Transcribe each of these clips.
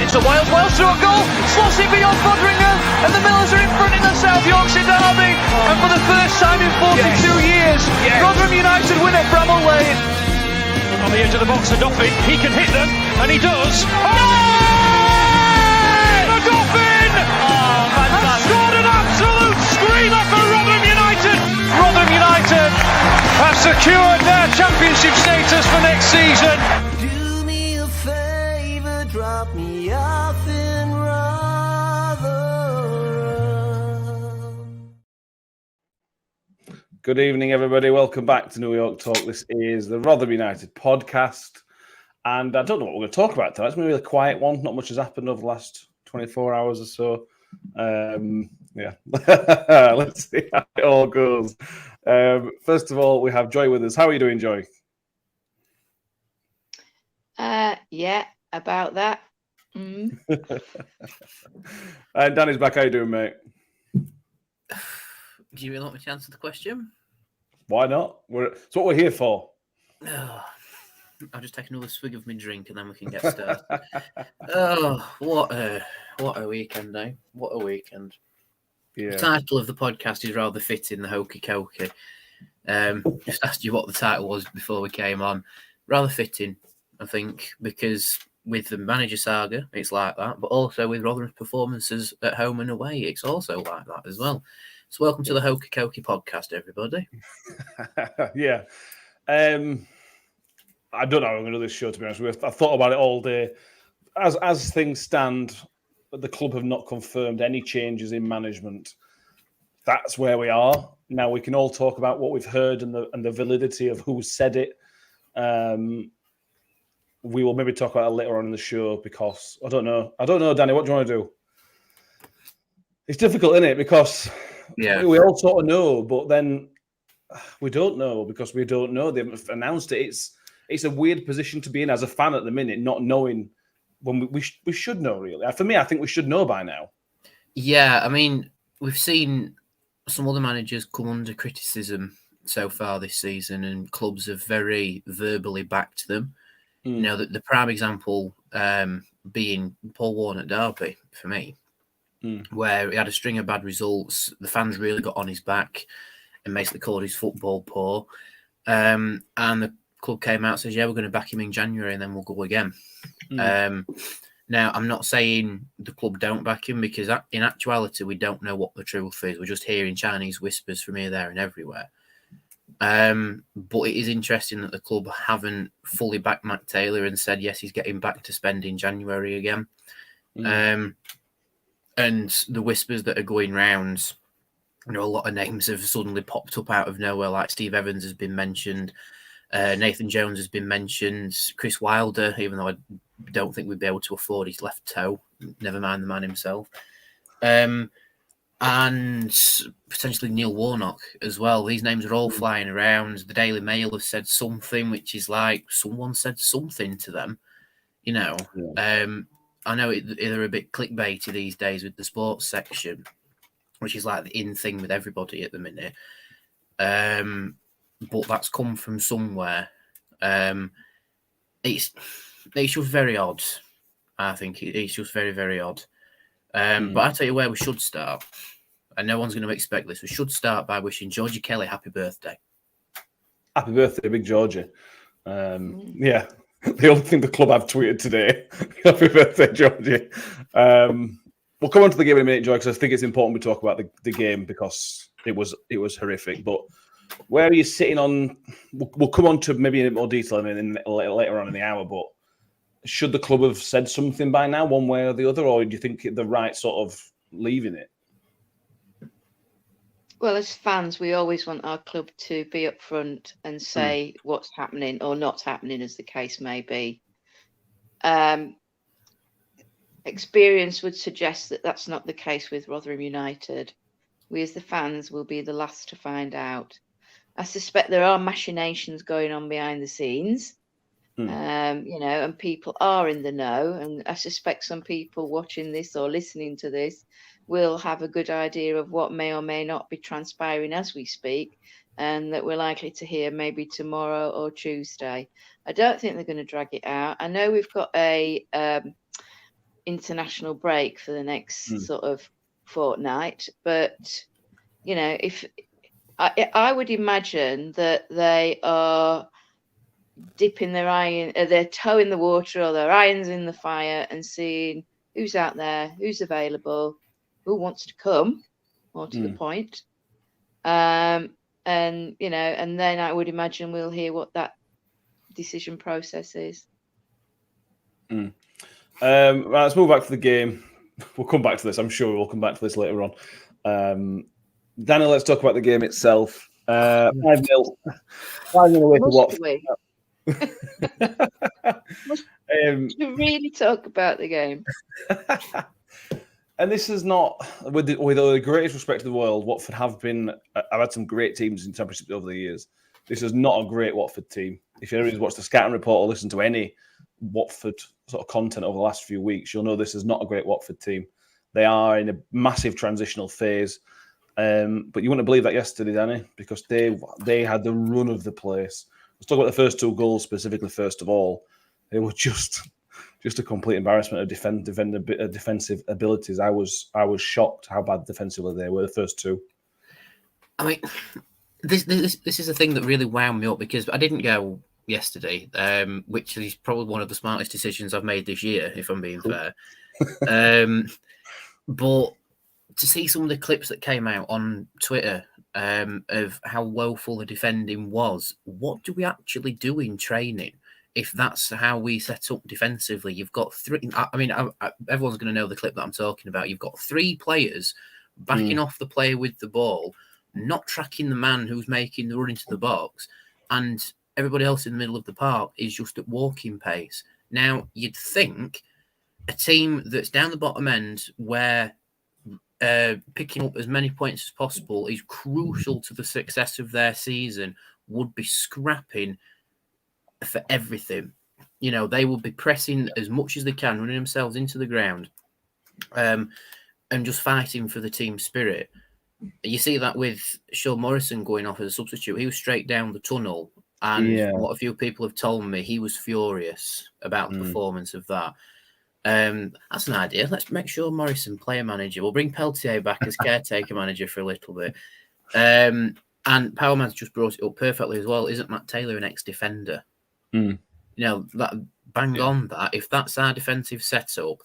It's a wild Welsh through a goal, slots it beyond Fodringham, and the Millers are in front in the South Yorkshire derby. And for the first time in 42 years, Rotherham United win at Bramall Lane. On the edge of the box for Doffin, he can hit them, and he does. The Doffin has scored an absolute screamer for Rotherham United. Rotherham United have secured their championship status for next season. Do me a favour, drop me off in Rotherham. Good evening, everybody. Welcome back to New York Talk. This is the Rotherham United podcast. And I don't know what we're going to talk about tonight. It's going to be a quiet one. Not much has happened over the last 24 hours or so. Let's see how it all goes. First of all, we have Joy with us. How are you doing, Joy? Yeah, about that. And Danny's back. How you doing, mate? Do you really want me to answer the question? Why not? It's what we're here for. I'll just take another swig of my drink and then we can get started. Oh, what a weekend, eh? What a weekend. Yeah. The title of the podcast is rather fitting, the Hokey Cokey. Just asked you what the title was before we came on. Rather fitting, I think, because with the manager saga, it's like that, but also with Rotherham's performances at home and away, it's also like that as well. So welcome to the Hokey Cokey podcast, everybody. Yeah. I don't know how I'm going to do this show, to be honest with you. I thought about it all day. As things stand, the club have not confirmed any changes in management. That's where we are. Now, we can all talk about what we've heard and the validity of who said it. We will maybe talk about it later on in the show because I don't know. Danny, what do you want to do? It's difficult, isn't it? Because we all sort of know, but then we don't know because we don't know. They've announced it. It's a weird position to be in as a fan at the minute, not knowing when we should know, really. For me, I think we should know by now. Yeah, I mean, we've seen some other managers come under criticism so far this season, and clubs have very verbally backed them. You know, the prime example being Paul Warne at Derby, for me, where he had a string of bad results. The fans really got on his back and basically called his football poor. And the club came out and says, yeah, we're going to back him in January and then we'll go again. Now, I'm not saying the club don't back him because in actuality, we don't know what the truth is. We're just hearing Chinese whispers from here, there and everywhere. But it is interesting that the club haven't fully backed Matt Taylor and said, yes, he's getting back to spend in January again. And the whispers that are going round, you know, a lot of names have suddenly popped up out of nowhere, like Steve Evans has been mentioned. Nathan Jones has been mentioned. Chris Wilder, even though I don't think we'd be able to afford his left toe, never mind the man himself. And potentially Neil Warnock as well. These names are all flying around. The Daily Mail have said something, which is like someone said something to them. You know, I know they're a bit clickbaity these days with the sports section, which is like the in thing with everybody at the minute. But that's come from somewhere. It's just very odd. I think it's just very, very odd. But I tell you where we should start, and no one's going to expect this. We should start by wishing Georgie Kelly happy birthday. Happy birthday, Big Georgie. Yeah, the only thing the club have tweeted today. Happy birthday, Georgie. We'll come on to the game in a minute, Joy, because I think it's important we talk about the game because it was horrific. But where are you sitting on? We'll come on to maybe in more detail later on in the hour. But should the club have said something by now, one way or the other, or do you think the right sort of leaving it? Well, as fans, we always want our club to be upfront and say what's happening or not happening, as the case may be. Experience would suggest that that's not the case with Rotherham United. We, as the fans, will be the last to find out. I suspect there are machinations going on behind the scenes, you know, and people are in the know. And I suspect some people watching this or listening to this will have a good idea of what may or may not be transpiring as we speak, and that we're likely to hear maybe tomorrow or Tuesday. I don't think they're going to drag it out. I know we've got a international break for the next sort of fortnight. But, you know, if I would imagine that they are dipping their toe in the water or their irons in the fire and seeing who's out there, who's available, who wants to come, more to the point. And, you know, and then I would imagine we'll hear what that decision process is. Right, let's move back to the game. We'll come back to this. I'm sure we'll come back to this later on. Danny, let's talk about the game itself. 5-0 away to Watford. To really talk about the game. And this is not, with the greatest respect to the world, Watford have had some great teams in Championship over the years. This is not a great Watford team. If you ever watched the scouting report or listen to any Watford sort of content over the last few weeks, you'll know this is not a great Watford team. They are in a massive transitional phase. But you wouldn't believe that yesterday, Danny, because they had the run of the place. Let's talk about the first 2 goals specifically. First of all, they were just a complete embarrassment of defensive abilities. I was shocked how bad defensively they were, the first 2. I mean, this is a thing that really wound me up because I didn't go yesterday, which is probably one of the smartest decisions I've made this year, if I'm being fair. But to see some of the clips that came out on Twitter of how woeful the defending was, what do we actually do in training if that's how we set up defensively? You've got 3. I mean, everyone's going to know the clip that I'm talking about. You've got 3 players backing off the player with the ball, not tracking the man who's making the run into the box, and everybody else in the middle of the park is just at walking pace. Now, you'd think a team that's down the bottom end where picking up as many points as possible is crucial to the success of their season would be scrapping for everything. You know, they would be pressing as much as they can, running themselves into the ground, and just fighting for the team spirit. You see that with Sean Morrison going off as a substitute. He was straight down the tunnel, and what a few people have told me, he was furious about the performance of that. That's an idea. Let's make sure Morrison player manager. We'll bring Peltier back as caretaker manager for a little bit. And Powerman's just brought it up perfectly as well. Isn't Matt Taylor an ex-defender? You know, that on that. If that's our defensive setup,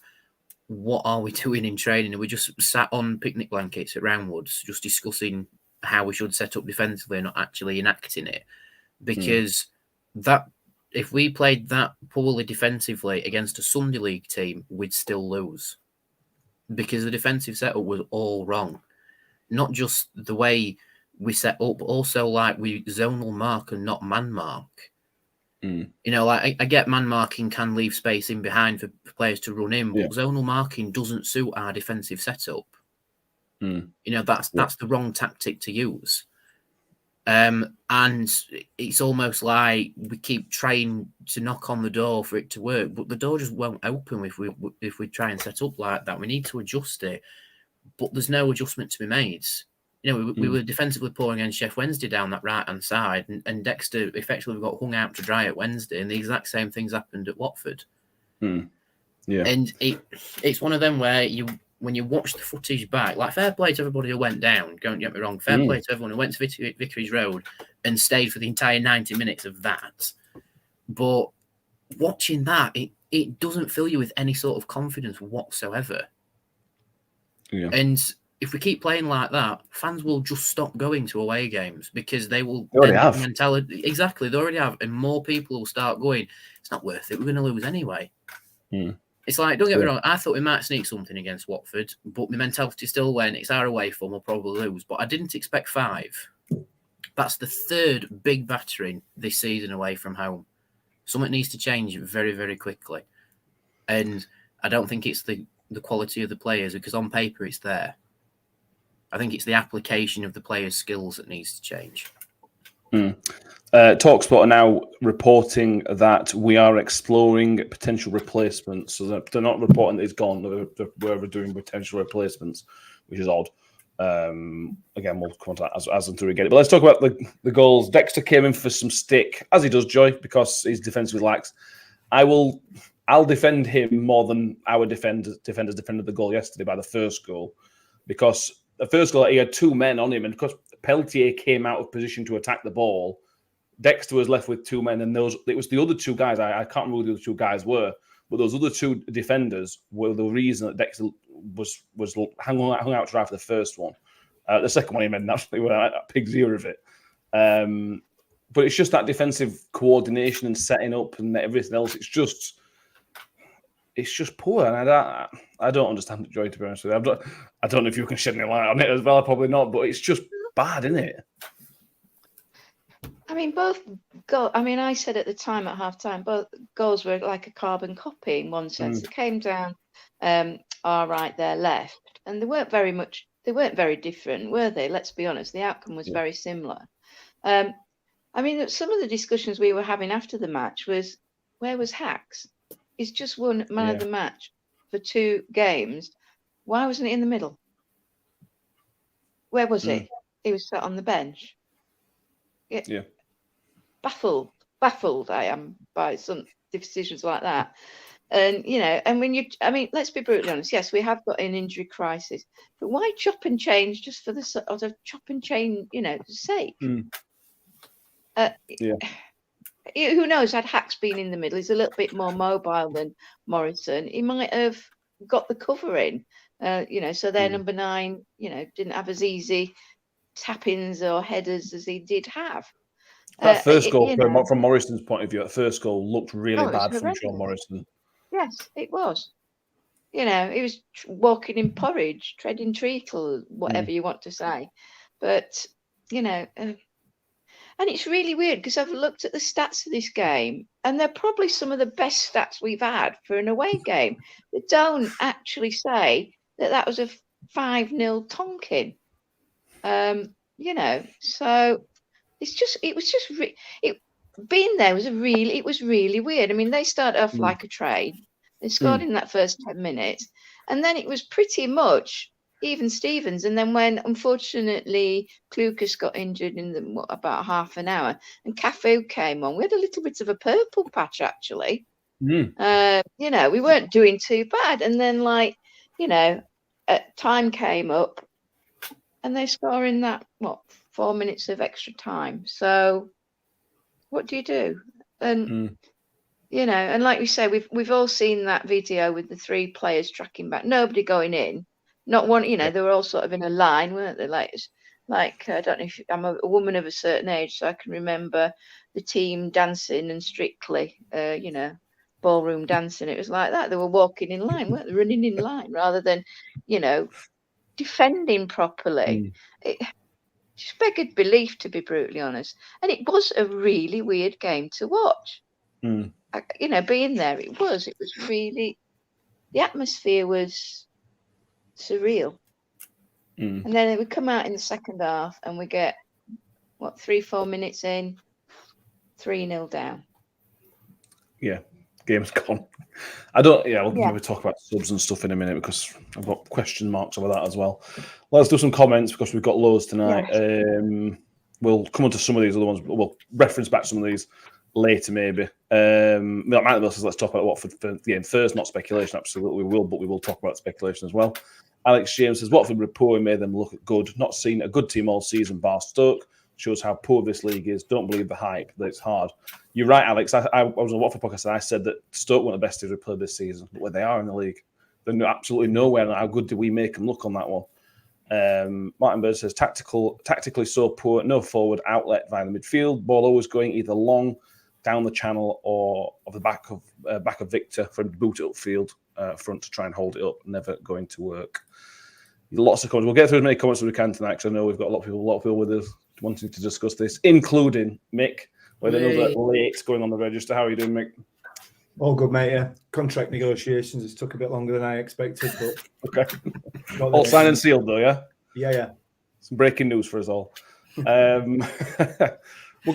what are we doing in training? Are we just sat on picnic blankets at Roundwoods, just discussing how we should set up defensively and not actually enacting it? Because if we played that poorly defensively against a Sunday League team, we'd still lose. Because the defensive setup was all wrong. Not just the way we set up, but also like we zonal mark and not man mark. You know, like I get man marking can leave space in behind for players to run in, but zonal marking doesn't suit our defensive setup. You know, that's the wrong tactic to use. And it's almost like we keep trying to knock on the door for it to work, but the door just won't open if we try and set up like that. We need to adjust it, but there's no adjustment to be made. You know, we were defensively poor against Sheff Wednesday down that right-hand side, and Dexter effectively got hung out to dry at Wednesday, and the exact same things happened at Watford. And it's one of them where when you watch the footage back, like fair play to everybody who went down, don't get me wrong, fair play to everyone who went to Vicarage Road and stayed for the entire 90 minutes of that. But watching that, it doesn't fill you with any sort of confidence whatsoever. And if we keep playing like that, fans will just stop going to away games because they will already have mentality. Exactly, they already have, and more people will start going. It's not worth it. We're going to lose anyway. It's like, don't get me wrong, I thought we might sneak something against Watford, but my mentality still went, it's our away form, we'll probably lose. But I didn't expect 5. That's the 3rd big battering this season away from home. Something needs to change very, very quickly. And I don't think it's the quality of the players, because on paper it's there. I think it's the application of the players' skills that needs to change. TalkSport are now reporting that we are exploring potential replacements. So they're not reporting that he's gone. We're doing potential replacements, which is odd. Again, we'll come on to that as until we get it. But let's talk about the goals. Dexter came in for some stick, as he does, Joy, because he's defensively lax. I will I'll defend him more than our defenders defended the goal yesterday by the first goal, because the first goal he had two men on him, and because Peltier came out of position to attack the ball, Dexter was left with two men, and it was the other two guys. I can't remember who the other two guys were, but those other two defenders were the reason that Dexter was hung out to dry for the first one. The second one he made absolutely a pig's ear of it. But it's just that defensive coordination and setting up and everything else. It's just poor, and I don't understand the joy, to be honest with you. I don't know if you can shed any light on it as well. Probably not, but it's just bad, isn't it? I mean, both goals. I mean, I said at the time at half time, both goals were like a carbon copy in one sense. They came down our right, their left, and they weren't very different, were they? Let's be honest. The outcome was very similar. I mean, some of the discussions we were having after the match was, where was Hacks? He's just won man of the match for 2 games. Why wasn't he in the middle? Where was he? He was sat on the bench. Yeah. Baffled I am by some decisions like that. And, and let's be brutally honest. Yes, we have got an injury crisis, but why chop and change just for the sort of chop and change, sake? Who knows? Had Hacks been in the middle, he's a little bit more mobile than Morrison. He might have got the cover in, so their number 9, didn't have as easy tap-ins or headers as he did have. That first goal, from Morrison's point of view, that first goal looked really bad from Sean Morrison. Yes, it was. He was walking in porridge, treading treacle, whatever you want to say. But, and it's really weird because I've looked at the stats of this game, and they're probably some of the best stats we've had for an away game that don't actually say that was a 5-0 Tonkin. So being there was really weird. I mean, they started off like a train. They scored in that first 10 minutes, and then it was pretty much even Stevens. And then when, unfortunately, Klukas got injured in about half an hour, and Cafu came on, we had a little bit of a purple patch, actually. We weren't doing too bad. And then, time came up, and they score in that, 4 minutes of extra time. So what do you do? And, and like we say, we've all seen that video with the 3 players tracking back, nobody going in. Not one, they were all sort of in a line, weren't they? Like I don't know if I'm a woman of a certain age, so I can remember the team dancing and Strictly, ballroom dancing. It was like that. They were walking in line, weren't they? Running in line rather than, defending properly. It just beggared belief, to be brutally honest. And it was a really weird game to watch. Being there, it was really, the atmosphere was surreal. And then it would come out in the second half, and we get 3-4 minutes in, 3-0 down. Yeah, Game's gone. We'll talk about subs and stuff in a minute, because I've got question marks over that as well. Let's do some comments, because we've got loads tonight. We'll come on to some of these other ones. We'll reference back some of these later, maybe. Matt says, let's talk about Watford for the game first, not speculation. Absolutely, we will, but we will talk about speculation as well. Alex James says, Watford were poor and made them look good. Not seen a good team all season, bar Stoke. Shows how poor this league is. Don't believe the hype, that it's hard. You're right, Alex. I was on Watford podcast, and I said that Stoke weren't the best team to play this season, but where they are in the league, they're absolutely nowhere. How good do we make them look on that one? Martin Bird says, tactically so poor, no forward outlet via the midfield. Ball always going either long down the channel or off the back of Victor from boot upfield front to try and hold it up. Never going to work. Lots of comments. We'll get through as many comments as we can tonight, because I know we've got a lot of people with us wanting to discuss this, including Mick, with another late going on the register. How are you doing, Mick? All good, mate. Yeah, contract negotiations. It's took a bit longer than I expected, but okay. All signed and sealed, though. Yeah. Yeah. Some breaking news for us all. We're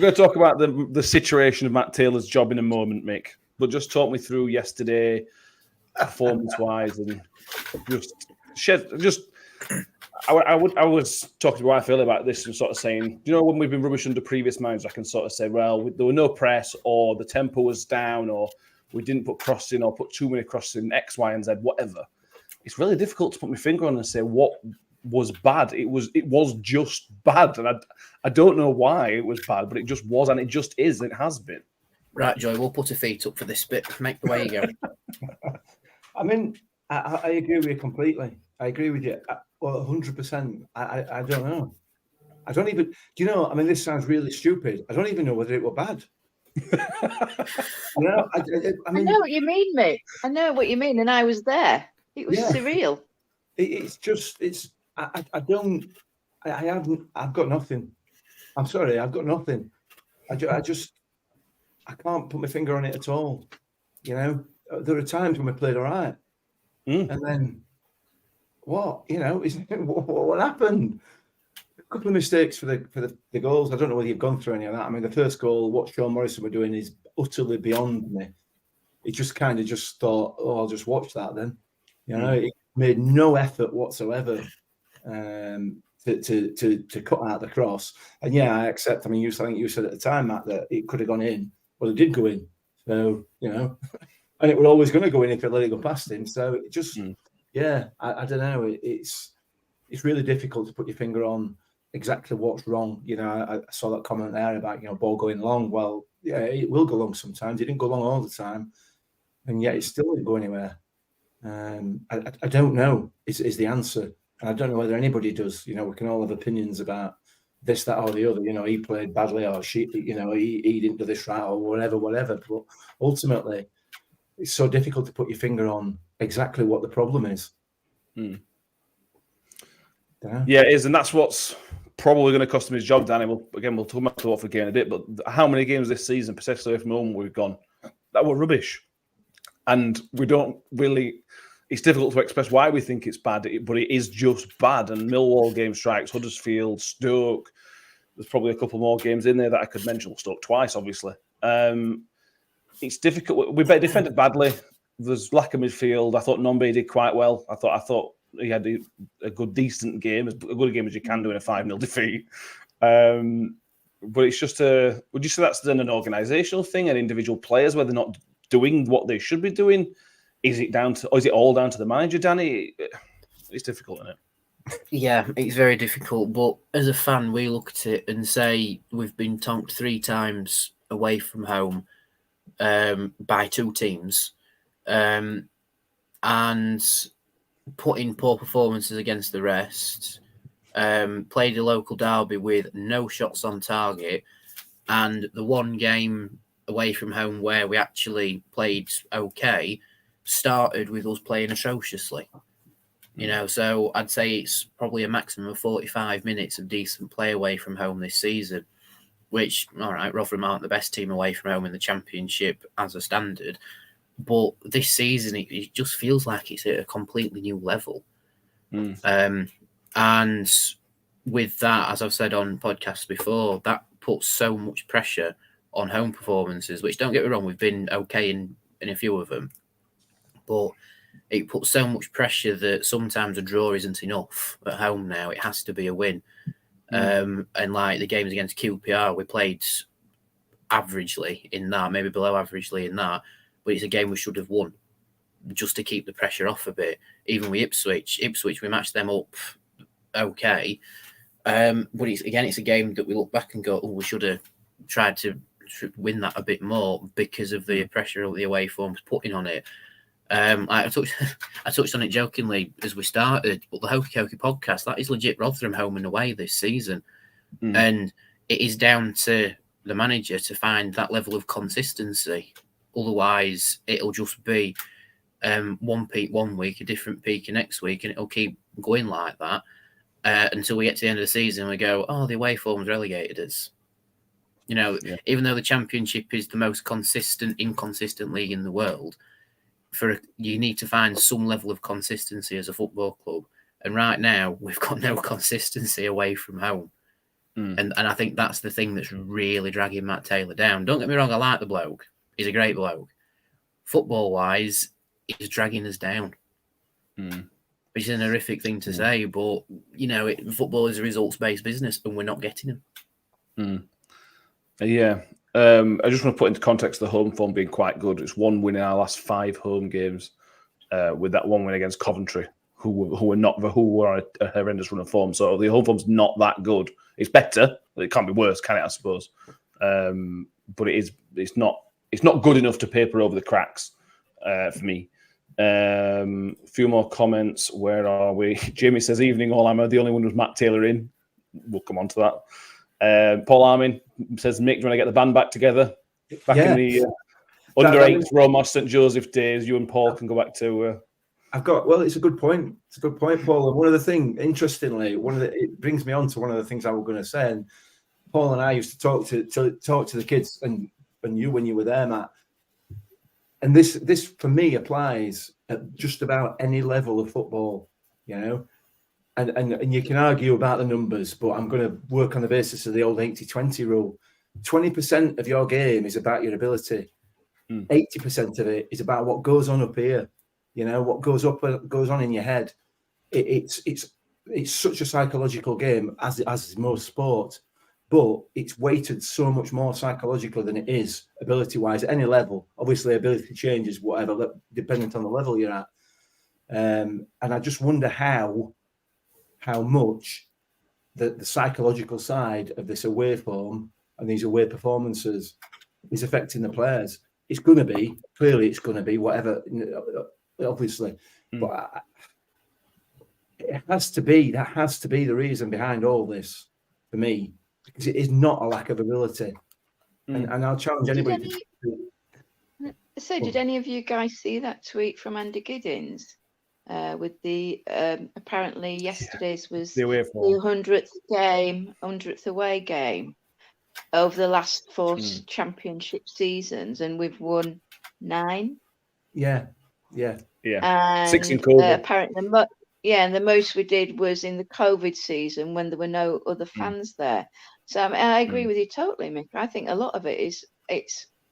going to talk about the situation of Matt Taylor's job in a moment, Mick. But just talk me through yesterday, performance-wise, and I was talking to my wife earlier about this and sort of saying, when we've been rubbish under previous managers, I can sort of say, well, there were no press, or the tempo was down, or we didn't put crosses in or put too many crosses in X, Y, and Z, whatever. It's really difficult to put my finger on and say what was bad. It was just bad, and I don't know why it was bad, but it just was, and it just is, and it has been. Right, Joy, we'll put a feet up for this bit. Make the way you go. I mean, I agree with you completely. I agree with you. Well, 100%. I don't know. I don't even. Do you know? I mean, this sounds really stupid. I don't even know whether it were bad. I mean, I know what you mean, mate. I know what you mean, and I was there. It was surreal. It's just. I don't. I haven't. I've got nothing. I'm sorry. I've got nothing. I can't put my finger on it at all. You know, there are times when we played all right, and then what? You know, what happened? A couple of mistakes for the goals. I don't know whether you've gone through any of that. I mean, the first goal, what Sean Morrison were doing is utterly beyond me. It just kind of just thought, oh, I'll just watch that then. You know, it made no effort whatsoever to cut out the cross. And yeah, I accept. I mean, I think you said at the time, Matt, that it could have gone in. Well, it did go in. So, you know, and it was always going to go in if it let it go past him. So it just, I don't know. It's really difficult to put your finger on exactly what's wrong. You know, I saw that comment there about, you know, ball going long. Well, yeah, it will go long sometimes. It didn't go long all the time. And yet it still didn't go anywhere. I don't know is the answer. And I don't know whether anybody does. You know, we can all have opinions about this, that, or the other. You know, he played badly, or he didn't do this right, or whatever. But ultimately, it's so difficult to put your finger on exactly what the problem is. Yeah, it is, and that's what's probably going to cost him his job, Danny. We'll talk about the Watford game in a bit, but how many games this season, particularly from home, we've gone, that were rubbish. And we don't really, it's difficult to express why we think it's bad, but it is just bad. And Millwall game strikes, Huddersfield, Stoke, there's probably a couple more games in there that I could mention. Stoke twice, obviously. It's difficult. We defended badly. There's lack of midfield. I thought Nombe did quite well. I thought he had a good, decent game, as good a game as you can do in a 5-0 defeat. But it's just would you say that's then an organisational thing, and individual players where they're not doing what they should be doing? Is it all down to the manager, Danny? It's difficult, isn't it? Yeah, it's very difficult. But as a fan, we look at it and say we've been tonked 3 times away from home by 2 teams, and put in poor performances against the rest. Played a local derby with no shots on target, and the one game away from home where we actually played okay started with us playing atrociously. You know, so I'd say it's probably a maximum of 45 minutes of decent play away from home this season, which, all right, Rotherham aren't the best team away from home in the Championship as a standard, but this season it just feels like it's at a completely new level. And with that, as I've said on podcasts before, that puts so much pressure on home performances, which, don't get me wrong, we've been okay in a few of them, but it puts so much pressure that sometimes a draw isn't enough at home now. It has to be a win. And like the games against QPR, we played averagely in that, maybe below averagely in that, but it's a game we should have won just to keep the pressure off a bit. Even with Ipswich, we matched them up okay. But it's a game that we look back and go, oh, we should have tried to win that a bit more because of the pressure of the away forms putting on it. I touched on it jokingly as we started, but the Hokey Cokey podcast, that is legit Rotherham home and away this season. And it is down to the manager to find that level of consistency. Otherwise, it'll just be one peak one week, a different peak next week, and it'll keep going like that until we get to the end of the season and we go, oh, the away form's relegated us. You know, even though the Championship is the most inconsistent league in the world, you need to find some level of consistency as a football club. And right now, we've got no consistency away from home. And I think that's the thing that's really dragging Matt Taylor down. Don't get me wrong, I like the bloke. He's a great bloke. Football-wise, he's dragging us down. Which is an horrific thing to say, but, you know, football is a results-based business, and we're not getting them. Yeah. I just want to put into context the home form being quite good. It's 1 win in our last 5 home games, with that 1 win against Coventry, who were on a horrendous run of form. So the home form's not that good. It's better. It can't be worse, can it? I suppose, but it's not good enough to paper over the cracks for me. A few more comments. Where are we? Jamie says, "Evening all. I'm the only one with Matt Taylor in." We'll come on to that. Paul Armin says, "Mick, do you want to get the band back together? Back in the under-8 Roma St Joseph days, you and Paul can go back to." It's a good point. It's a good point, Paul. And one of the things, interestingly, it brings me on to one of the things I was going to say. And Paul and I used to talk to the kids, and you when you were there, Matt. And this for me applies at just about any level of football, you know. And you can argue about the numbers, but I'm going to work on the basis of the old 80-20 rule. 20% of your game is about your ability. 80% of it is about what goes on up here. You know, what goes on in your head. It's such a psychological game, as is most sport, but it's weighted so much more psychological than it is ability-wise at any level. Obviously, ability changes, whatever, dependent on the level you're at. And I just wonder how much the psychological side of this away form and these away performances is affecting the players. It's going to be whatever, obviously, but that has to be the reason behind all this for me, because it is not a lack of ability. And I'll challenge anybody. Did any of you guys see that tweet from Andy Giddins? With the apparently yesterday's was the 100th away game over the last 4 championship seasons, and we've won 9. Yeah. And 6 in COVID. Apparently, and the most we did was in the COVID season when there were no other fans there. So I agree with you totally, Mick. I think a lot of it's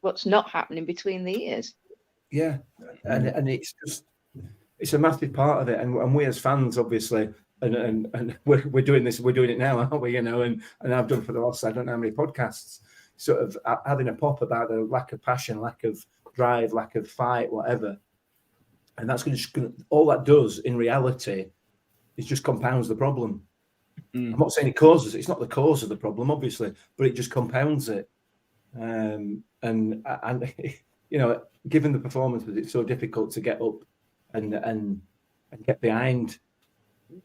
what's not happening between the ears. Yeah, and it's a massive part of it, and we as fans, obviously, and we're doing it now, aren't we? You know, and I've done for the last, I don't know how many podcasts, sort of having a pop about the lack of passion, lack of drive, lack of fight, whatever, and that's going to all that does in reality is just compounds the problem. I'm not saying it's not the cause of the problem, obviously, but it just compounds it. And you know, given the performances, it's so difficult to get up and get behind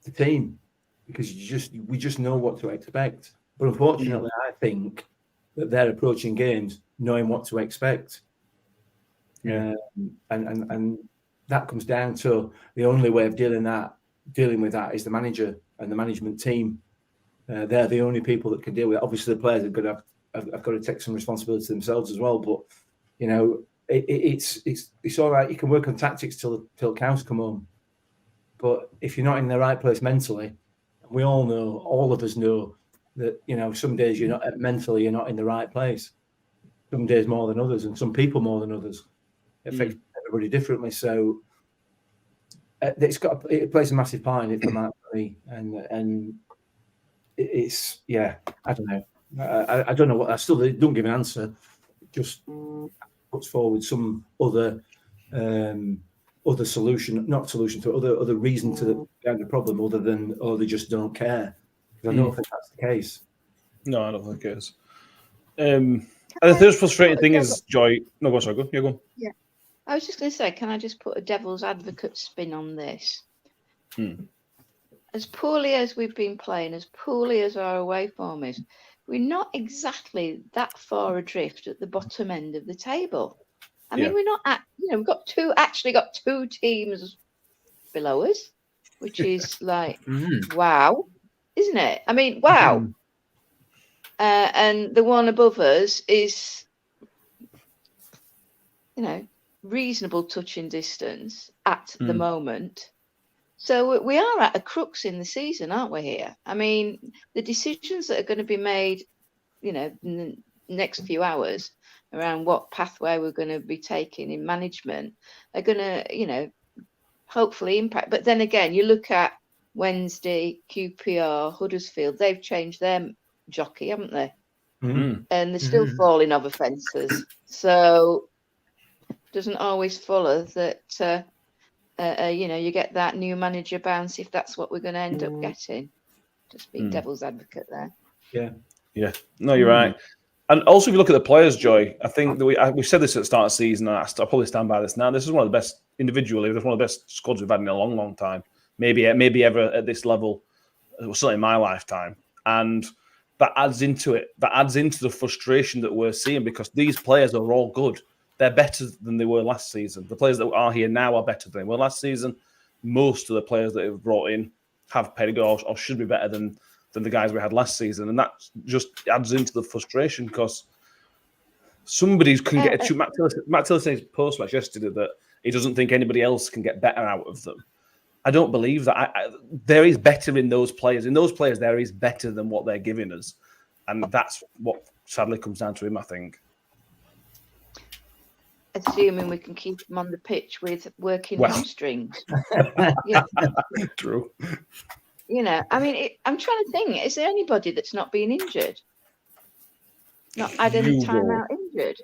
the team, because we just know what to expect. But unfortunately, I think that they're approaching games knowing what to expect. And that comes down to the only way of dealing with that is the manager and the management team. They're the only people that can deal with it. Obviously, the players have got to take some responsibility themselves as well. But you know, it's all right. You can work on tactics till cows come home. But if you're not in the right place mentally, we all know, all of us know that, you know, some days you're not in the right place. Some days more than others, and some people more than others. It affects everybody differently. So it plays a massive part in it for me, and it's I don't know. I don't know what. I still don't give an answer. It just puts forward some other solution, not solution to other reason to the problem, other than they just don't care. Because I don't think that's the case. No, I don't think it is. And the third frustrating thing is Joy. No, go sorry, go. Yeah, go. Yeah, I was just going to say, can I just put a devil's advocate spin on this? As poorly as we've been playing, as poorly as our away form is, we're not exactly that far adrift at the bottom end of the table. I mean, we're not we've got two teams below us, which is like, wow, isn't it? I mean, wow. And the one above us is, you know, reasonable touching distance at the moment. So we are at a crux in the season, aren't we here? I mean, the decisions that are going to be made, you know, in the next few hours around what pathway we're going to be taking in management are going to, you know, hopefully impact. But then again, you look at Wednesday, QPR, Huddersfield, they've changed their jockey, haven't they? and they're still falling over fences. So it doesn't always follow that, you get that new manager bounce if that's what we're going to end up getting. Just being devil's advocate there. Yeah. No, you're right. And also, if you look at the players, Joy, I think that we said this at the start of the season, and I'll probably stand by this now. This is one of the best individually. This is one of the best squads we've had in a long, long time. Maybe ever at this level. Certainly in my lifetime. And that adds into it. That adds into the frustration that we're seeing because these players are all good. They're better than they were last season. The players that are here now are better than they were last season. Most of the players that have brought in have pedigree or should be better than the guys we had last season. And that just adds into the frustration because somebody can get a... Matt Tiller said in his post-match yesterday that he doesn't think anybody else can get better out of them. I don't believe that. There is better in those players. In those players, there is better than what they're giving us. And that's what sadly comes down to him, I think. Assuming we can keep them on the pitch with working hamstrings. True. I mean, I'm trying to think. Is there anybody that's not been injured? Not had any time out injured?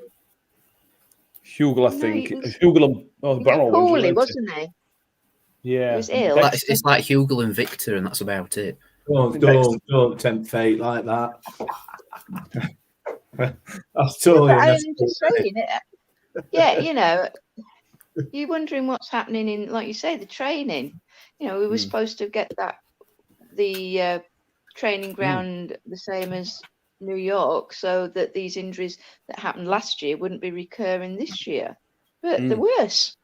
Hugo, I think. Hugo, Cooley, wasn't he? Yeah. He was ill. It's like Hugo and Victor, and that's about it. Don't tempt fate like that. That's totally I'm just saying it. Yeah, you're wondering what's happening in, like you say, the training. We were supposed to get the training ground the same as New York, so that these injuries that happened last year wouldn't be recurring this year. But they're worse.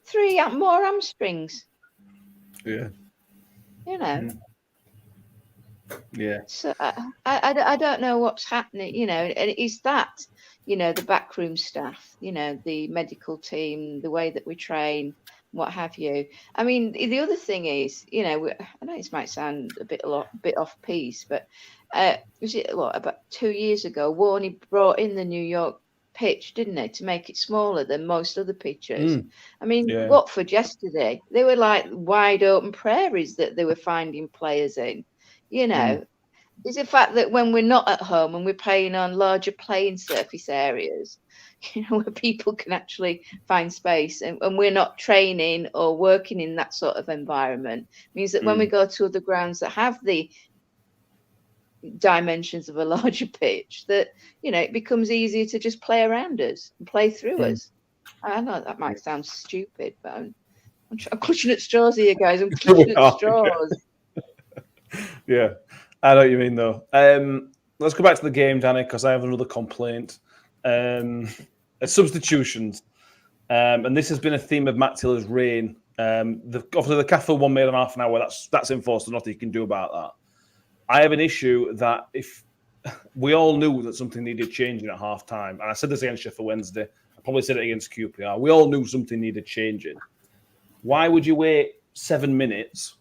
3 more hamstrings. Yeah. Yeah. So I don't know what's happening, and is that, the backroom staff, the medical team, the way that we train, what have you. I mean, the other thing is, I know this might sound a bit off piece, but was it about 2 years ago, Warney brought in the New York pitch, didn't they, to make it smaller than most other pitches. I mean, Watford yesterday, they were like wide open prairies that they were finding players in. Is the fact that when we're not at home and we're playing on larger playing surface areas, where people can actually find space, and we're not training or working in that sort of environment, means that when we go to other grounds that have the dimensions of a larger pitch, that it becomes easier to just play around us and play through us. I know that might sound stupid, but I'm clutching at straws here, guys. I'm clutching at straws. Yeah, I know what you mean, though. Let's go back to the game, Danny, because I have another complaint. Substitutions, and this has been a theme of Matt Tiller's reign. Obviously, the Caffel one made in half an hour. That's enforced. There's nothing you can do about that. I have an issue that if we all knew that something needed changing at half time, and I said this against Sheffield Wednesday, I probably said it against QPR, we all knew something needed changing. Why would you wait 7 minutes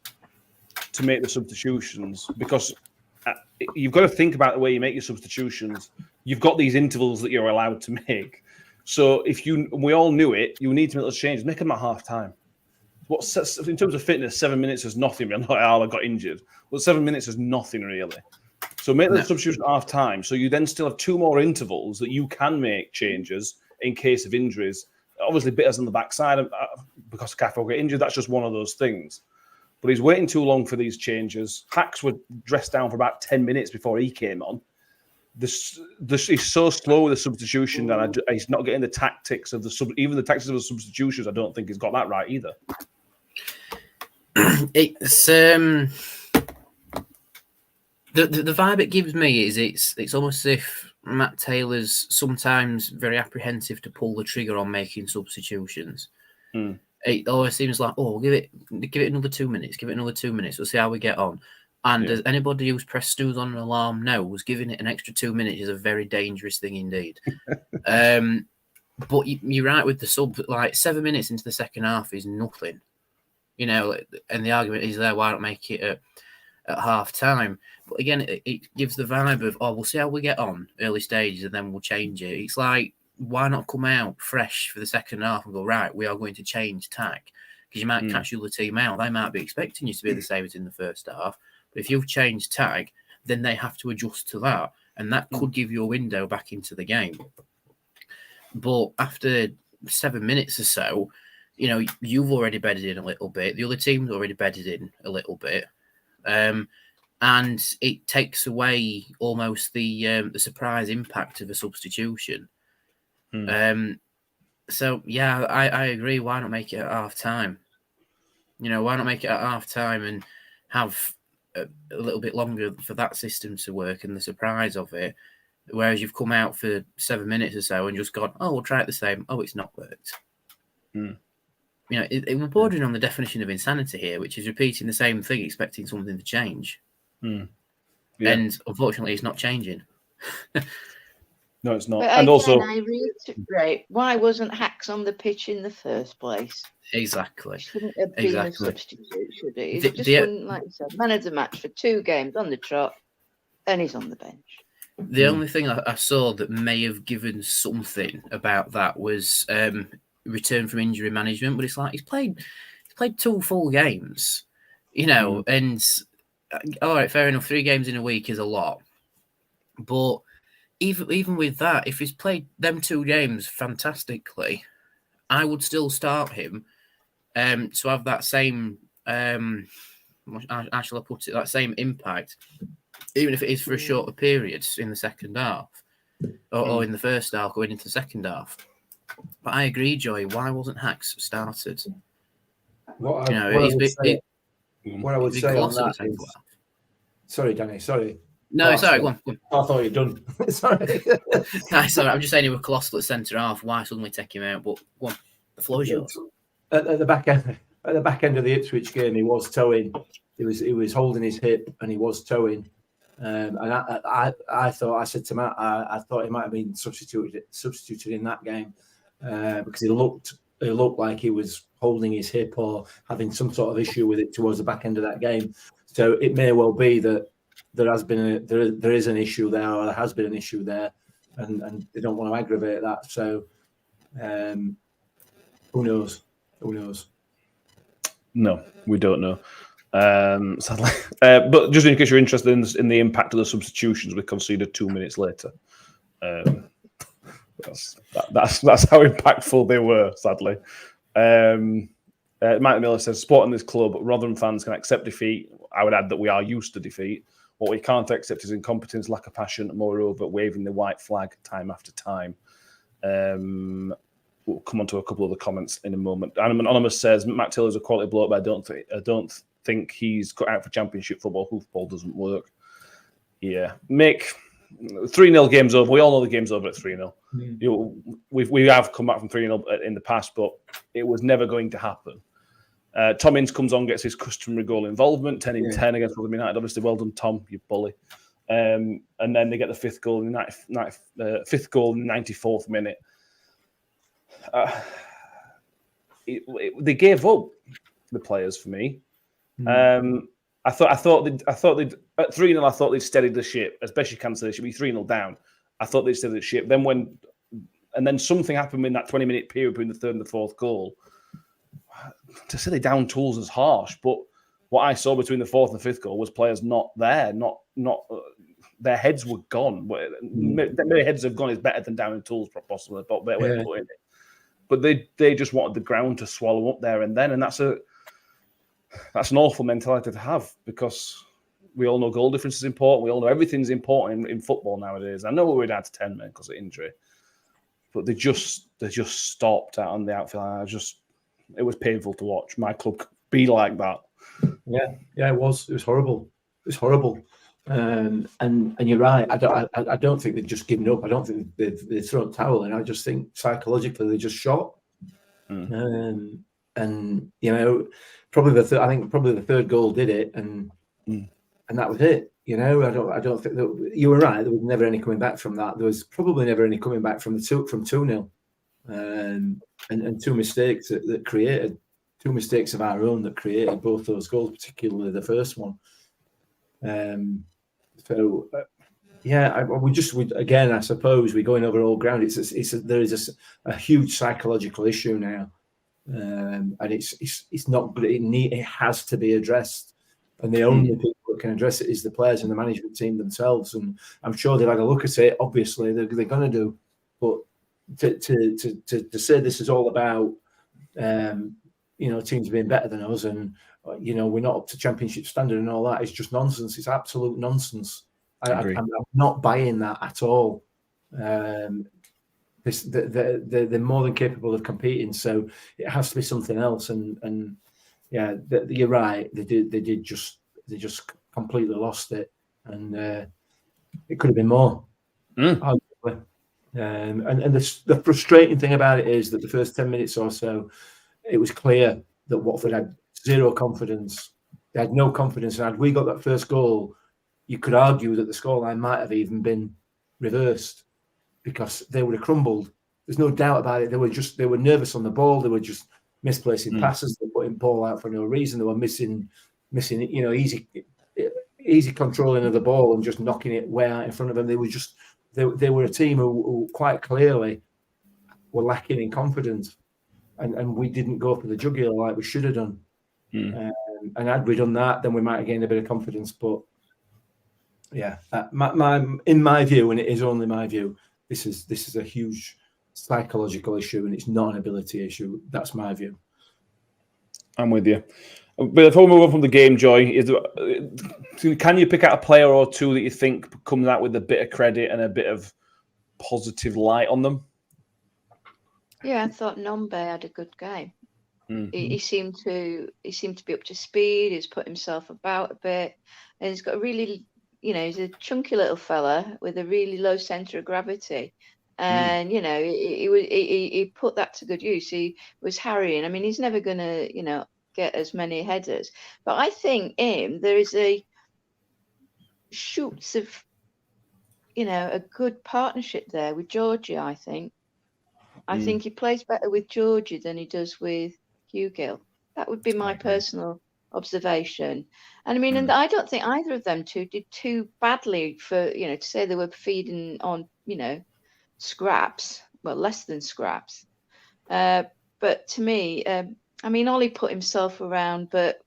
to make the substitutions? Because you've got to think about the way you make your substitutions. You've got these intervals that you're allowed to make. So we all knew it, you need to make those changes. Make them at half time. In terms of fitness, 7 minutes is nothing. I'm not I got injured. Well, 7 minutes is nothing really. So make the substitution at half time. So you then still have 2 more intervals that you can make changes in case of injuries. Obviously, bitters on the backside because Caffel got injured. That's just one of those things. But he's waiting too long for these changes. Hacks were dressed down for about 10 minutes before he came on. He's so slow with the substitution, and he's not getting the tactics of even the tactics of the substitutions. I don't think he's got that right either. It's the vibe it gives me is it's almost as if Matt Taylor's sometimes very apprehensive to pull the trigger on making substitutions. It always seems like, give it another 2 minutes, give it another 2 minutes. We'll see how we get on. And as anybody who's pressed snooze on an alarm knows, giving it an extra 2 minutes is a very dangerous thing indeed. But you're right with the sub. Like 7 minutes into the second half is nothing, and the argument is there, why not make it at half time? But again, it gives the vibe of, we'll see how we get on early stages and then we'll change it. It's like, why not come out fresh for the second half and go, right, we are going to change tack? Because you might catch the other team out. They might be expecting you to be the same as in the first half. But if you've changed tag, then they have to adjust to that. and that could give you a window back into the game. But after 7 minutes or so, you know, you've already bedded in a little bit. The other team's already bedded in a little bit. And it takes away almost the surprise impact of a substitution. So, yeah, I agree. Why not make it at half-time? You know, why not make it at half-time and have a little bit longer for that system to work and the surprise of it, whereas you've come out for 7 minutes or so and just gone, oh, we'll try it the same. Oh, it's not worked. You know, we're bordering on the definition of insanity here, which is repeating the same thing, expecting something to change. And unfortunately, it's not changing. No, it's not. But And again, also, I reiterate, why wasn't Hacks on the pitch in the first place? Exactly. Shouldn't have been a substitute, should it? It just The- wouldn't, like you said, man of the match for 2 games on the trot, and he's on the bench. The only thing I saw that may have given something about that was return from injury management, but it's like he's played 2 full games, you know, and all right, fair enough, 3 games in a week is a lot, but even with that, if he's played them 2 games fantastically, I would still start him to have that same how shall I put it, that same impact, even if it is for a shorter period in the second half or in the first half going into the second half. But I agree, Joy. Why wasn't Hacks started? What I would say on that is, sorry, Danny, sorry. No, sorry, go on. I thought you'd done. Sorry. No, sorry, I'm just saying he was colossal at centre half. Why suddenly take him out? But go on, the floor is yours. At the back end of the Ipswich game, he was towing. He was holding his hip and he was towing. And I said to Matt, I thought he might have been substituted in that game because he looked like he was holding his hip or having some sort of issue with it towards the back end of that game. So it may well be that there is an issue there, or there has been an issue there, and they don't want to aggravate that. So who knows? Who knows? No, we don't know. Sadly, but just in case you're interested in the impact of the substitutions, we conceded 2 minutes later. That's how impactful they were. Sadly, Mike Miller says, "Sport in this club, Rotherham fans can accept defeat. I would add that we are used to defeat. What we can't accept is incompetence, lack of passion, and moreover, waving the white flag time after time." We'll come on to a couple of the comments in a moment. Anonymous says, "Matt Taylor's a quality bloke, but I don't think he's cut out for Championship football. Hoofball doesn't work." Yeah, Mick, 3-0 game's over. We all know the game's over at 3-0. You know, we have come back from 3-0 in the past, but it was never going to happen. Tom Ince comes on, gets his customary goal involvement, 10 in 10 against Rotherham United. Obviously, well done, Tom, you bully. And then they get the 5th goal in the 94th minute. They gave up, the players, for me. I thought they'd at 3-0. I thought they'd steadied the ship as best you can. So they should be 3-0 down. I thought they'd steadied the ship. Then something happened in that 20-minute period between the 3rd and the 4th goal. To say they down tools is harsh, but what I saw between the 4th and 5th goal was players not there, not their heads were gone. Their heads have gone is better than down in tools, possibly, but better way of putting it. But they just wanted the ground to swallow up there and then, and that's an awful mentality to have, because we all know goal difference is important. We all know everything's important in football nowadays. I know we were down to 10 men because of injury, but they just stopped out on the outfield. It was painful to watch my club be like that. Yeah, it was. It was horrible. It was horrible. And you're right. I don't think they've just given up. I don't think they've thrown a towel in. I just think psychologically they just shot. And you know, probably the 3rd goal did it, and that was it. You know, I don't think that you were right. There was never any coming back from that. There was probably never any coming back from 2-0, and 2 mistakes that created 2 mistakes of our own that created both those goals, particularly the first one. Again, I suppose we're going over old ground. There is a huge psychological issue now, and it's not good. It has to be addressed And the only people that can address it is the players and the management team themselves. And I'm sure they've had a look at it. Obviously, they're going to do. But to say this is all about, teams being better than us and, we're not up to championship standard and all that is just nonsense. It's absolute nonsense. I'm not buying that at all. They're more than capable of competing. So it has to be something else. And yeah, you're right. They just completely lost it, and it could have been more. Arguably. And the frustrating thing about it is that the first 10 minutes or so, it was clear that Watford had zero confidence. They had no confidence, and had we got that first goal, you could argue that the scoreline might have even been reversed because they would have crumbled. There's no doubt about it. They were nervous on the ball. They were just misplacing passes. They were putting ball out for no reason. They were missing, easy controlling of the ball and just knocking it way out in front of them. They were a team who quite clearly were lacking in confidence, and we didn't go for the jugular like we should have done. And had we done that, then we might have gained a bit of confidence. But yeah, in my view, and it is only my view, this is a huge psychological issue, and it's not an ability issue. That's my view. I'm with you. But before we move on from the game, Joy, can you pick out a player or two that you think comes out with a bit of credit and a bit of positive light on them? Yeah, I thought Nombe had a good game. He seemed to be up to speed. He's put himself about a bit, and he's got a really, he's a chunky little fella with a really low centre of gravity. And he put that to good use. He was harrying. I mean, he's never going to get as many headers, but I think there is a shoots of a good partnership there with Georgie. I think he plays better with Georgie than he does with Hugill. That would be my personal observation. And I mean, and I don't think either of them two did too badly for to say they were feeding on scraps, well, less than scraps. But to me, I mean, Ollie put himself around, but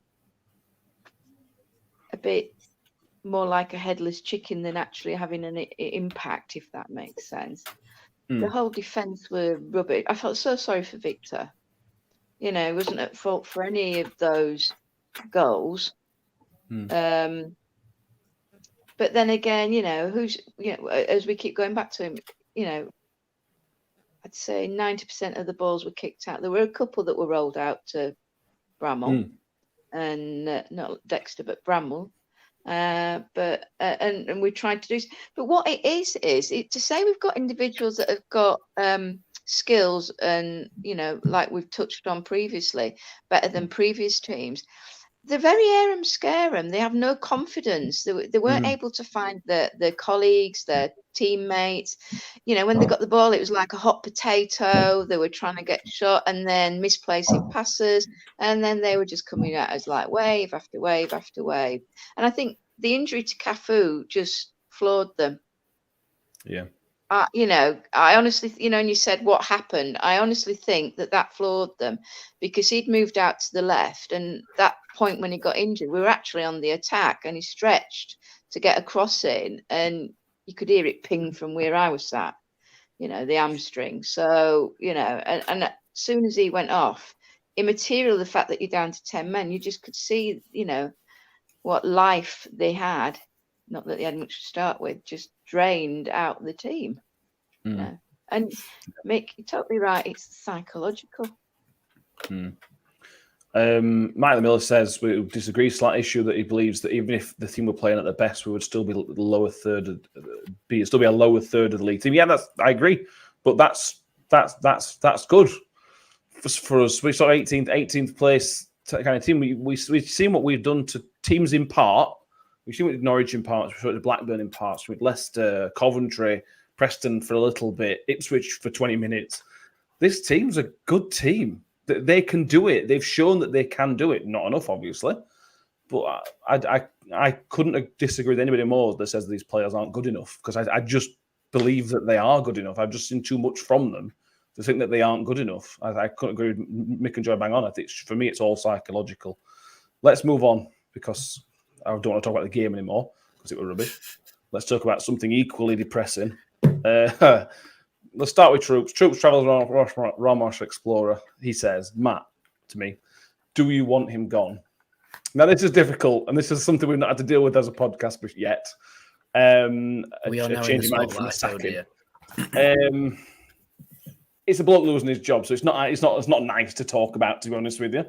a bit more like a headless chicken than actually having an impact, if that makes sense. The whole defence were rubbish. I felt so sorry for Victor. He wasn't at fault for any of those goals. But then again, who's, as we keep going back to him, I'd say 90% of the balls were kicked out. There were a couple that were rolled out to Bramall, and not Dexter, but Bramall. But we tried to do. But what it is to say we've got individuals that have got skills and like we've touched on previously, better than previous teams. They're very arum scarum. They have no confidence. They weren't able to find their colleagues, their teammates. When they got the ball, it was like a hot potato. They were trying to get shot and then misplacing passes. And then they were just coming at us like wave after wave after wave. And I think the injury to Cafu just floored them. Yeah. I honestly, and you said what happened. I honestly think that floored them because he'd moved out to the left, and that point when he got injured, we were actually on the attack, and he stretched to get a cross in, and you could hear it ping from where I was sat, the hamstring. So, and as soon as he went off, immaterial the fact that you're down to 10 men, you just could see, what life they had. Not that they had much to start with, just drained out the team. And Mick, you're totally right. It's psychological. Michael Miller says we disagree. Slight issue that he believes that even if the team were playing at their best, we would still be a lower third of the league team. Yeah, I agree, but that's good for us. We saw 18th place kind of team. We've seen what we've done to teams in part. We've seen it with Norwich in parts, we've seen it with Blackburn in parts, with Leicester, Coventry, Preston for a little bit, Ipswich for 20 minutes. This team's a good team. They can do it. They've shown that they can do it. Not enough, obviously. But I couldn't disagree with anybody more that says these players aren't good enough, because I just believe that they are good enough. I've just seen too much from them to think that they aren't good enough. I couldn't agree with Mick and Joy bang on. I think for me, it's all psychological. Let's move on, because I don't want to talk about the game anymore because it was rubbish. Let's talk about something equally depressing. Let's start with Troops. Troops travels Ramos Explorer. He says, Matt, to me, do you want him gone? Now, this is difficult, and this is something we've not had to deal with as a podcast yet. We are now in the spotlight, it's a bloke losing his job, so it's not nice to talk about, to be honest with you.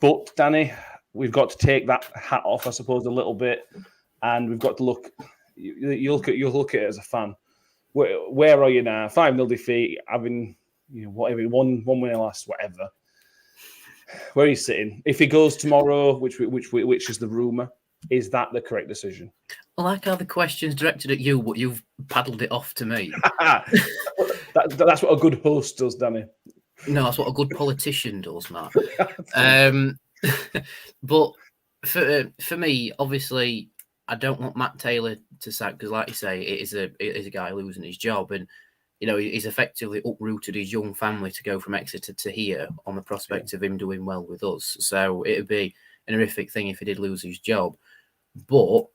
But Danny, we've got to take that hat off, I suppose, a little bit, and we've got to look. You look at it as a fan. Where are you now? 5-0 defeat, having whatever one win last, whatever. Where are you sitting? If he goes tomorrow, which is the rumor, is that the correct decision? I like how the question's directed at you, but you've paddled it off to me. That's what a good host does, Danny. No, that's what a good politician does, Matt. But for me, obviously, I don't want Matt Taylor to sack because, like you say, it is a guy losing his job, and he's effectively uprooted his young family to go from Exeter to here on the prospect of him doing well with us. So it'd be an horrific thing if he did lose his job. But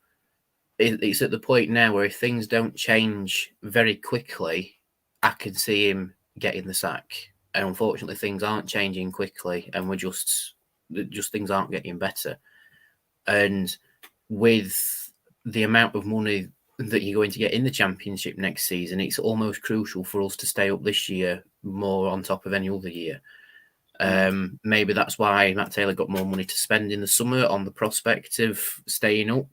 it's at the point now where if things don't change very quickly, I can see him getting the sack. And unfortunately, things aren't changing quickly, and we're just things aren't getting better. And with the amount of money that you're going to get in the Championship next season, it's almost crucial for us to stay up this year more on top of any other year. Maybe that's why Matt Taylor got more money to spend in the summer on the prospect of staying up.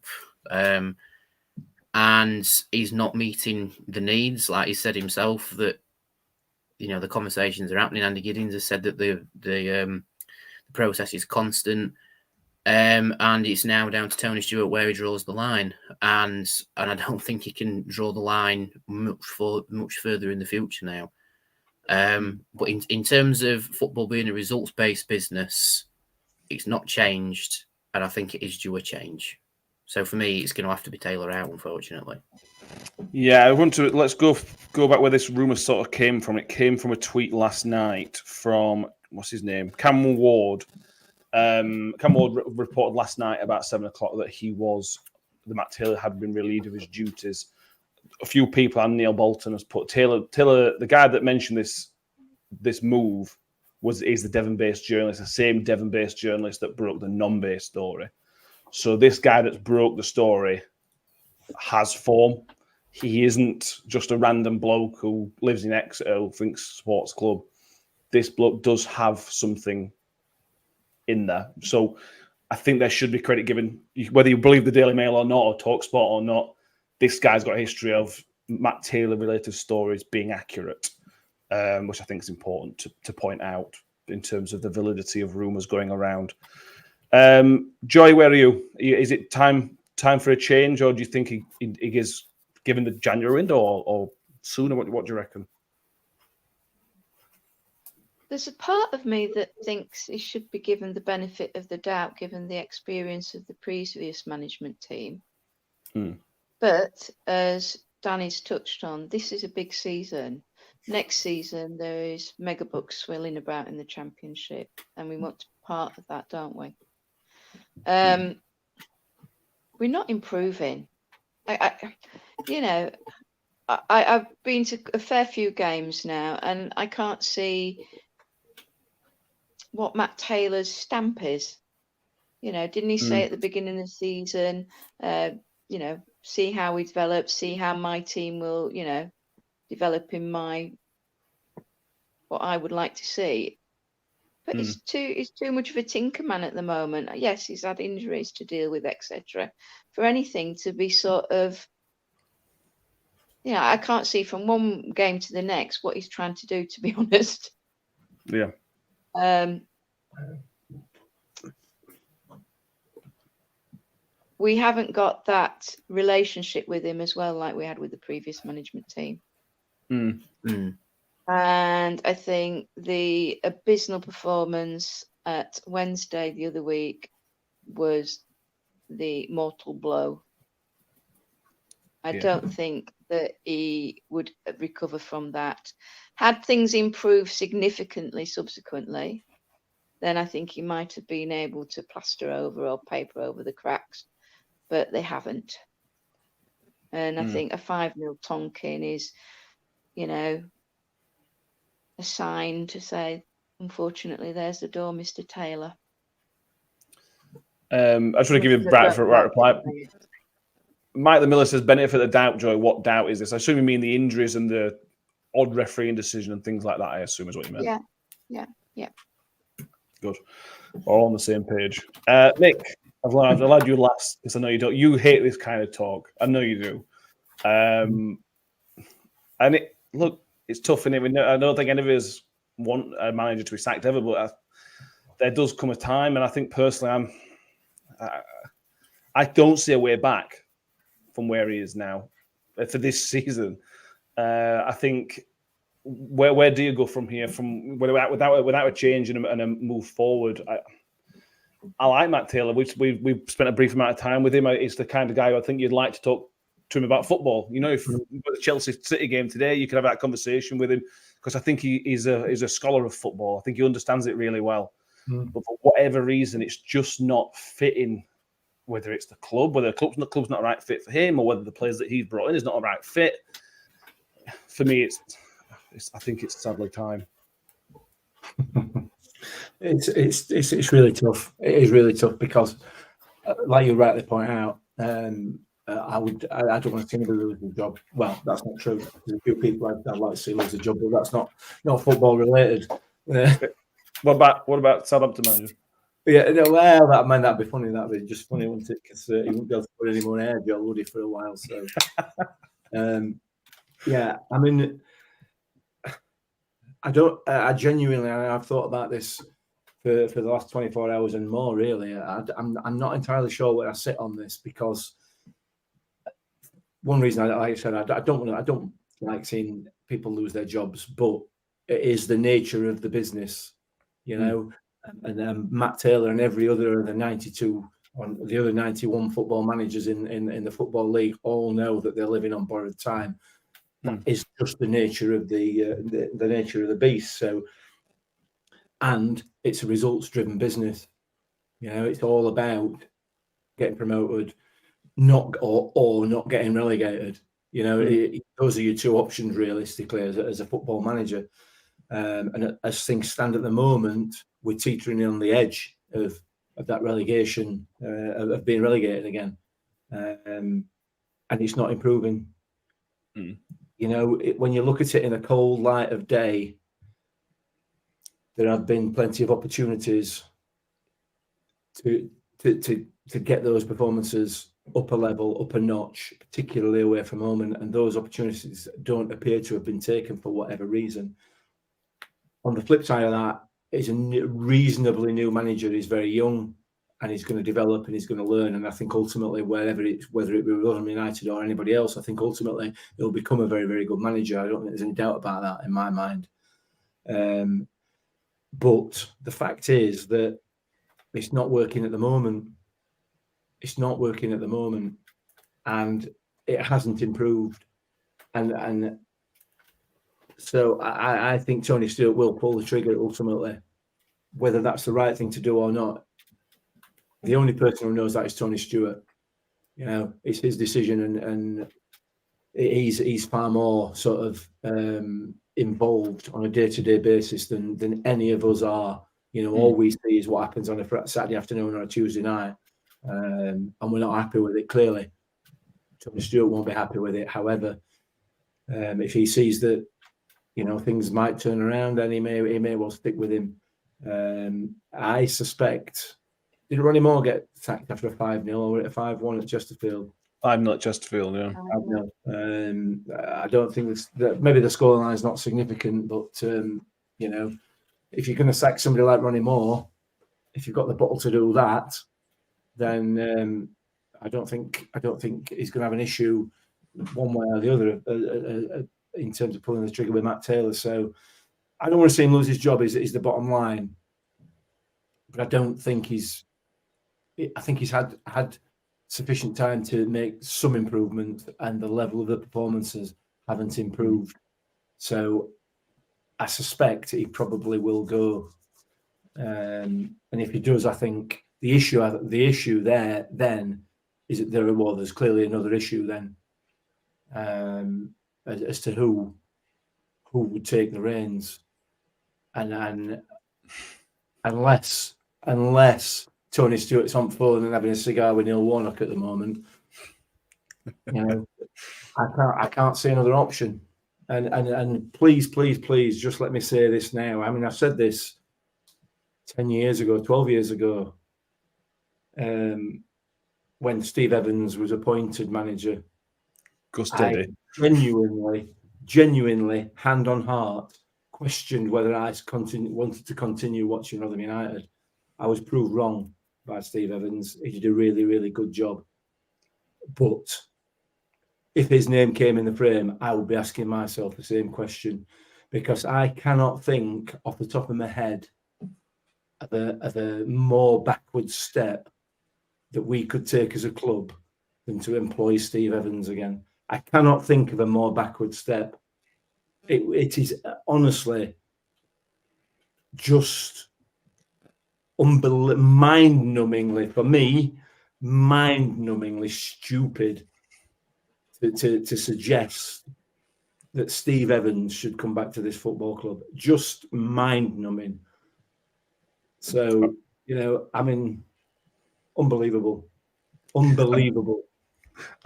And he's not meeting the needs. Like he said himself that, the conversations are happening. Andy Giddings has said that the process is constant. And it's now down to Tony Stewart where he draws the line. And I don't think he can draw the line much further in the future now. But in terms of football being a results-based business, it's not changed. And I think it is due a change. So for me, it's going to have to be Taylor out, unfortunately. Yeah, let's go back where this rumour sort of came from. It came from a tweet last night from, what's his name? Cam Ward. Cam Ward reported last night about 7 o'clock that Matt Taylor had been relieved of his duties. A few people, and Neil Bolton has put Taylor, the guy that mentioned this move is the Devon-based journalist, the same Devon-based journalist that broke the non-based story. So this guy that's broke the story has form. He isn't just a random bloke who lives in Exeter who thinks sports club. This bloke does have something in there. So I think there should be credit given, whether you believe the Daily Mail or not, or TalkSport or not. This guy's got a history of Matt Taylor-related stories being accurate, which I think is important to point out in terms of the validity of rumours going around. Joy, where are you? Is it time for a change, or do you think he is given the January window or sooner? What do you reckon? There's a part of me that thinks he should be given the benefit of the doubt, given the experience of the previous management team. But as Danny's touched on, this is a big season. Next season, there is mega bucks swirling about in the Championship, and we want to be part of that, don't we? We're not improving. I've been to a fair few games now, and I can't see what Matt Taylor's stamp is. Didn't he say at the beginning of the season, see how we develop, see how my team will, develop in what I would like to see. But he's too much of a tinker man at the moment. Yes, he's had injuries to deal with, etc. For anything to be sort of, I can't see from one game to the next what he's trying to do, to be honest. Yeah. We haven't got that relationship with him as well, like we had with the previous management team. And I think the abysmal performance at Wednesday the other week was the mortal blow. I don't think that he would recover from that. Had things improved significantly subsequently, then I think he might have been able to plaster over or paper over the cracks, but they haven't. And I think a 5-0 Tonkin is, a sign to say, unfortunately, there's the door, Mr. Taylor. I just want to give you right reply. Mike the Miller says, benefit of the doubt, Joy. What doubt is this? I assume you mean the injuries and the odd refereeing decision and things like that, I assume is what you meant. Yeah. Good. All on the same page. Nick, I've allowed you last because I know you don't. You hate this kind of talk. I know you do. And it's tough, and I don't think any of us want a manager to be sacked ever, but there does come a time, and I think personally, I don't see a way back from where he is now for this season. I think where do you go from here? From without a change and a move forward? I like Matt Taylor. We've spent a brief amount of time with him. He's the kind of guy who I think you'd like to talk to him about football. If with the Chelsea City game today, you could have that conversation with him because I think he's a scholar of football. I think he understands it really well. But for whatever reason, it's just not fitting. Whether it's the club, whether the club's not a right fit for him, or whether the players that he's brought in is not a right fit. For me, I think it's sadly time. It's really tough. It is really tough because, like you rightly point out, I don't want to see anybody lose the job. Well, that's not true. There's a few people I'd like to see lose the job, but that's not football related. What about Southampton manager? Yeah, well, that'd be funny. That'd be just funny, wouldn't it? Because he wouldn't be able to put any more air gel, would he, for a while? So, yeah, I mean, I genuinely, I've thought about this for the last 24 hours and more. Really, I'm not entirely sure where I sit on this because one reason, like I said, I don't like seeing people lose their jobs, but it is the nature of the business, And Matt Taylor and every other of the 92 on the other 91 football managers in the football league all know that they're living on borrowed time. That is just the nature of the nature of the beast. So, and it's a results-driven business. It's all about getting promoted, not getting relegated. Those are your two options realistically as a football manager. And as things stand at the moment, we're teetering on the edge of that relegation, of being relegated again, and it's not improving. When you look at it in a cold light of day, there have been plenty of opportunities to get those performances up a level, up a notch, particularly away from home, and those opportunities don't appear to have been taken for whatever reason. On the flip side of that, he's a reasonably new manager. He's very young, and he's going to develop and he's going to learn. And I think ultimately, whether it be Rotherham United or anybody else, I think ultimately he'll become a very, very good manager. I don't think there's any doubt about that in my mind. But the fact is that it's not working at the moment. It's not working at the moment, and it hasn't improved. And so I think Tony Stewart will pull the trigger ultimately. Whether that's the right thing to do or not, the only person who knows that is Tony Stewart. It's his decision, and he's far more sort of involved on a day-to-day basis than any of us are. All we see is what happens on a Saturday afternoon or a Tuesday night, and we're not happy with it. Clearly, Tony Stewart won't be happy with it. However, if he sees that things might turn around, then he may well stick with him. I suspect. Did Ronnie Moore get sacked after a 5-0 or a 5-1 at Chesterfield? 5-0 at Chesterfield, yeah. 5-0. I don't think maybe the scoreline is not significant, but if you're going to sack somebody like Ronnie Moore, if you've got the bottle to do that, then I don't think he's going to have an issue one way or the other in terms of pulling the trigger with Matt Taylor. So I don't want to see him lose his job. Is the bottom line, but I don't think I think he's had sufficient time to make some improvement, and the level of the performances haven't improved. So I suspect he probably will go And if he does, I think the issue there then is that there's clearly another issue then as to who would take the reins, and unless Tony Stewart's on phone and having a cigar with Neil Warnock at the moment, I can't see another option. And please, just let me say this now. I mean, I've said this 10 years ago, 12 years ago, when Steve Evans was appointed manager. Go steady. I genuinely, hand on heart, questioned whether I wanted to continue watching Rotherham United. I was proved wrong by Steve Evans. He did a really, really good job. But if his name came in the frame, I would be asking myself the same question, because I cannot think off the top of my head of a more backward step that we could take as a club than to employ Steve Evans again. I cannot think of a more backward step. It is honestly just mind-numbingly, for me, mind-numbingly stupid to suggest that Steve Evans should come back to this football club. Just mind-numbing. So, I mean, unbelievable.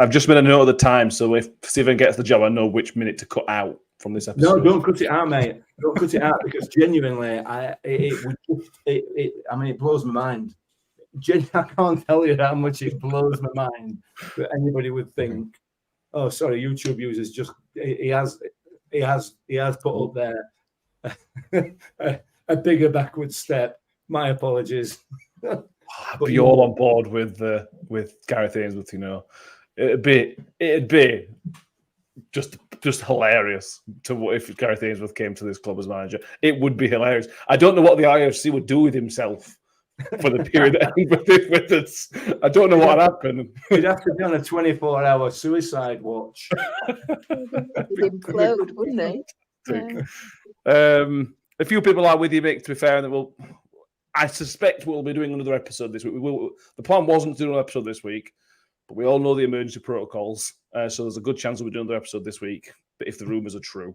I've just made a note of the time, so if Stephen gets the job, I know which minute to cut out from this episode. No, don't cut it out, mate. Don't cut it out, because genuinely, it blows my mind. I can't tell you how much it blows my mind that anybody would think, oh, sorry, YouTube users he has put up there a bigger backward step. My apologies. I'd be all on board with Gareth Ainsworth. It'd be just hilarious if Gareth Ainsworth came to this club as manager. It would be hilarious. I don't know what the IFC would do with himself for the period with us. I don't know what happened. He'd have to be on a 24-hour suicide watch. He'd implode, wouldn't he? Yeah. A few people are with you, Mick, to be fair, and I suspect we'll be doing another episode this week. The plan wasn't to do an episode this week, but we all know the emergency protocols, so there's a good chance we'll be doing another episode this week, but if the rumours are true.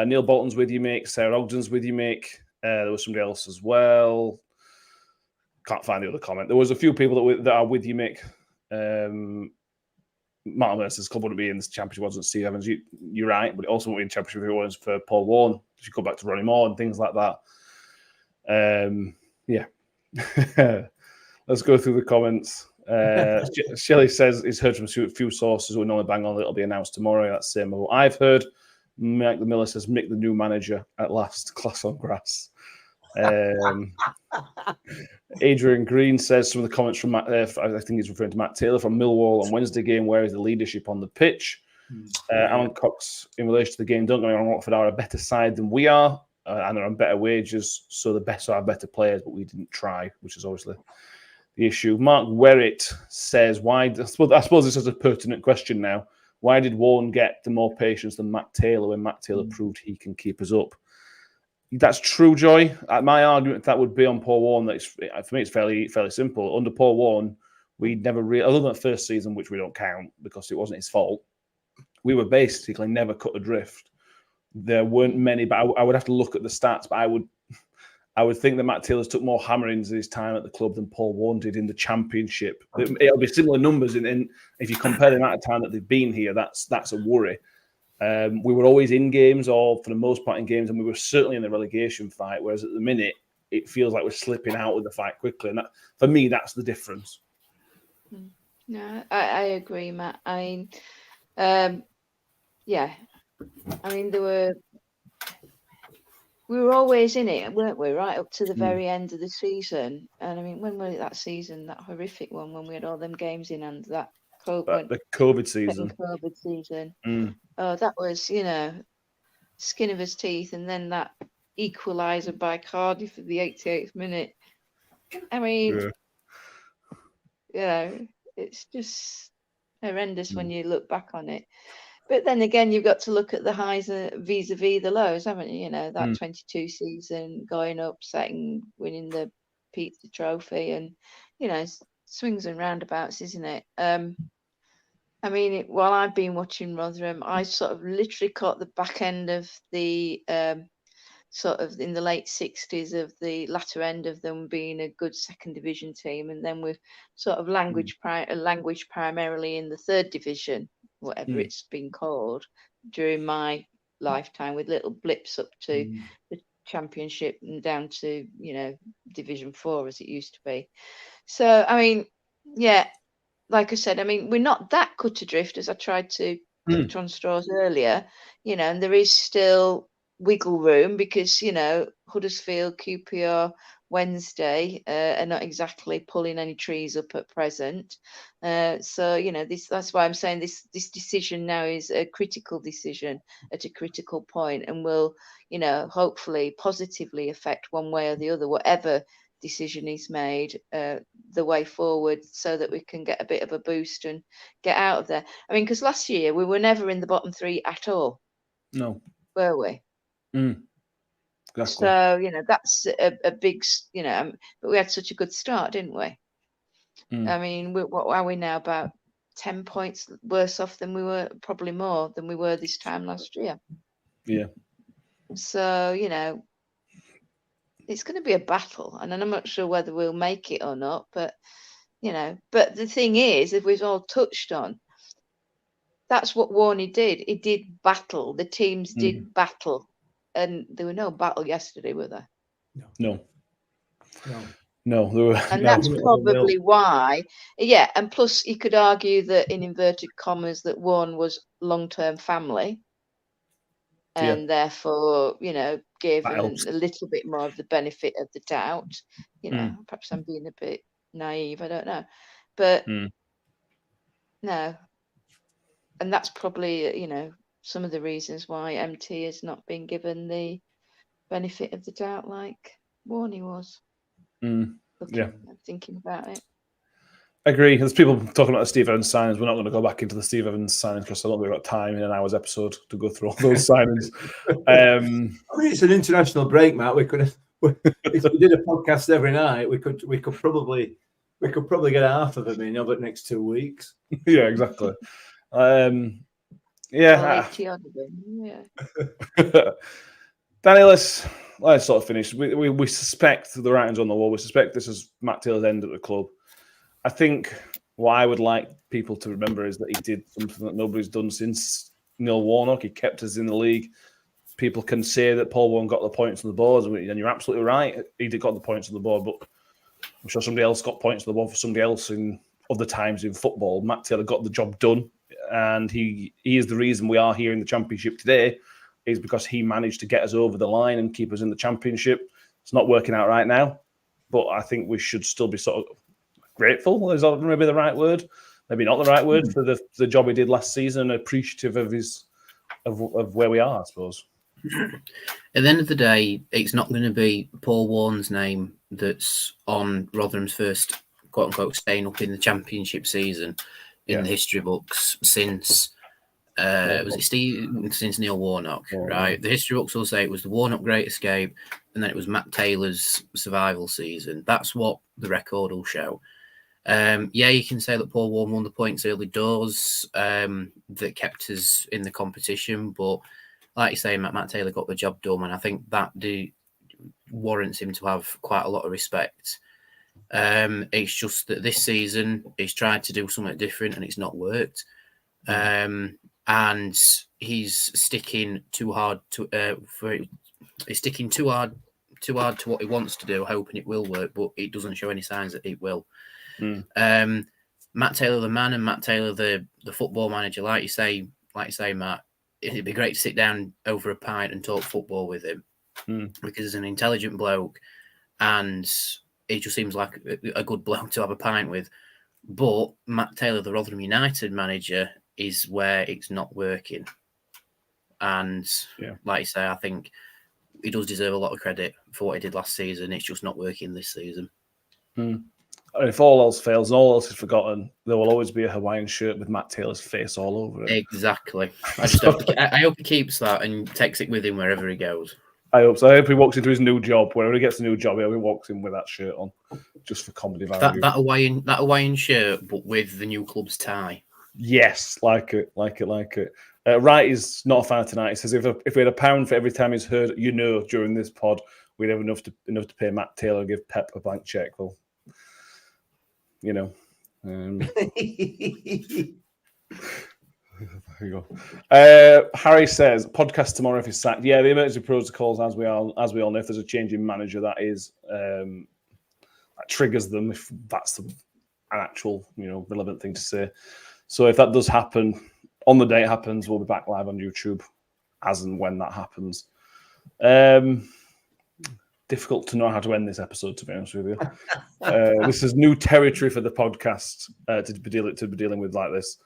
Neil Bolton's with you, Mick. Sarah Ogden's with you, Mick. There was somebody else as well. Can't find the other comment. There was a few people that are with you, Mick. Martin Mercer's club wouldn't be in this championship, wasn't Steve Evans. You're right, but it also wouldn't be in championship if it was for Paul Warne. You should go back to Ronnie Moore and things like that. Yeah. Let's go through the comments. Shelley says he's heard from a few sources who normally bang on that it'll be announced tomorrow. That's the same as what I've heard. Mike the Miller says Mick the new manager at last. Class on grass. Adrian Green says some of the comments from Matt, I think he's referring to Matt Taylor from Millwall on Wednesday game. Where is the leadership on the pitch? Alan Cox, in relation to the game, don't get me wrong, Watford are a better side than we are, and they're on better wages, so the best are better players, but we didn't try, which is obviously the issue. Mark Werrett says, I suppose this is a pertinent question now. Why did Warren get the more patience than Matt Taylor when Matt Taylor proved he can keep us up? That's true, Joy. My argument that would be on Paul Warren, for me, it's fairly simple. Under Paul Warren, we never really, other than the first season, which we don't count because it wasn't his fault, we were basically never cut adrift. There weren't many, but I would have to look at the stats. But I would think that Matt Taylor's took more hammerings in his time at the club than Paul Warren did in the Championship. It'll be similar numbers, and if you compare the amount of time that they've been here, that's a worry. We were always in games, or for the most part in games, and we were certainly in the relegation fight. Whereas at the minute, it feels like we're slipping out of the fight quickly, and that, for me, that's the difference. No, I agree, Matt. I mean, yeah. I mean, we were always in it, weren't we? Right up to the very end of the season. And I mean, when was it that season, that horrific one, when we had all them games in hand, the COVID season. COVID season. Oh, that was, skin of his teeth. And then that equaliser by Cardiff at the 88th minute. I mean, it's just horrendous when you look back on it. But then again, you've got to look at the highs vis-a-vis the lows, haven't you? You know, that 22 season, going up, winning the pizza trophy, and, you know, swings and roundabouts, isn't it? I mean, while I've been watching Rotherham, I sort of literally caught the back end of the sort of in the late 60s of the latter end of them being a good second division team, and then we've sort of language primarily in the third division, whatever it's been called, during my lifetime, with little blips up to the championship and down to, you know, Division 4 as it used to be. So I mean, yeah, like I said, I mean, we're not that cut adrift, as I tried to touch on straws earlier, you know, and there is still wiggle room because, you know, Huddersfield, QPR, Wednesday are not exactly pulling any trees up at present. So, you know, that's why I'm saying this decision now is a critical decision at a critical point, and will, you know, hopefully positively affect one way or the other, whatever decision is made, the way forward, so that we can get a bit of a boost and get out of there. I mean, because last year we were never in the bottom three at all. No. Were we? Exactly. So, you know, that's a big, you know, but we had such a good start, didn't we? I mean, what are we now? About 10 points worse off than we were, probably more than we were this time last year. Yeah. So, you know, it's going to be a battle, and I'm not sure whether we'll make it or not, but, you know, but the thing is, if we've all touched on, that's what Warney did. He did battle. The teams did battle. And there were no battle yesterday, were there? No. There were, and that's probably why. Yeah, and plus you could argue that, in inverted commas, that one was long-term family, and therefore, you know, gave him a little bit more of the benefit of the doubt. You know, perhaps I'm being a bit naive. I don't know, but no, and that's probably, you know, some of the reasons why MT has not been given the benefit of the doubt like Warney was. Thinking about it. I agree. There's people talking about the Steve Evans signings. We're not going to go back into the Steve Evans signings because I don't think we've got time in an hour's episode to go through all those signings. I mean, it's an international break, Matt. We could, if we did a podcast every night, we could probably get half of them in over the next 2 weeks. Yeah, exactly. Danny, let's sort of finish. We suspect the writing's on the wall. We suspect this is Matt Taylor's end at the club. I think what I would like people to remember is that he did something that nobody's done since Neil Warnock. He kept us in the league. People can say that Paul Warne got the points on the board, and you're absolutely right. He did got the points on the board, but I'm sure somebody else got points on the board for somebody else in other times in football. Matt Taylor got the job done, and he is the reason we are here in the Championship today, is because he managed to get us over the line and keep us in the Championship. It's not working out right now, but I think we should still be sort of grateful, is that maybe the right word? Maybe not the right word, for the job he did last season, appreciative of where we are, I suppose. At the end of the day, it's not going to be Paul Warne's name that's on Rotherham's first quote-unquote staying up in the Championship season in the history books since was it Steve, since Neil Warnock, right? The history books will say it was the Warnock Great Escape, and then it was Matt Taylor's survival season. That's what the record will show. You can say that Paul Warne won the points early doors that kept us in the competition, but like you say, Matt Taylor got the job done, and I think that warrants him to have quite a lot of respect. It's just that this season he's tried to do something different and it's not worked. And he's sticking too hard to what he wants to do, hoping it will work, but it doesn't show any signs that it will. Matt Taylor the man and Matt Taylor the football manager, like you say, Matt, it'd be great to sit down over a pint and talk football with him because he's an intelligent bloke and he just seems like a good bloke to have a pint with. But Matt Taylor, the Rotherham United manager, is where it's not working. And like you say, I think he does deserve a lot of credit for what he did last season. It's just not working this season. And if all else fails and all else is forgotten, there will always be a Hawaiian shirt with Matt Taylor's face all over it. Exactly. I hope he keeps that and takes it with him wherever he goes. I hope so. I hope he walks into his new job. Whenever he gets a new job, he walks in with that shirt on, just for comedy value. That Hawaiian shirt, but with the new club's tie. Yes, like it. Wright is not a fan tonight. He says if we had £1 for every time he's heard during this pod, we'd have enough to pay Matt Taylor and give Pep a blank check. Well, there you go. Harry says podcast tomorrow if he's sacked. Yeah, the emergency protocols, as we all know, if there's a change in manager, that triggers them. If that's an actual relevant thing to say. So if that does happen on the day it happens, we'll be back live on YouTube as and when that happens. Difficult to know how to end this episode, to be honest with you. This is new territory for the podcast to be dealing with like this.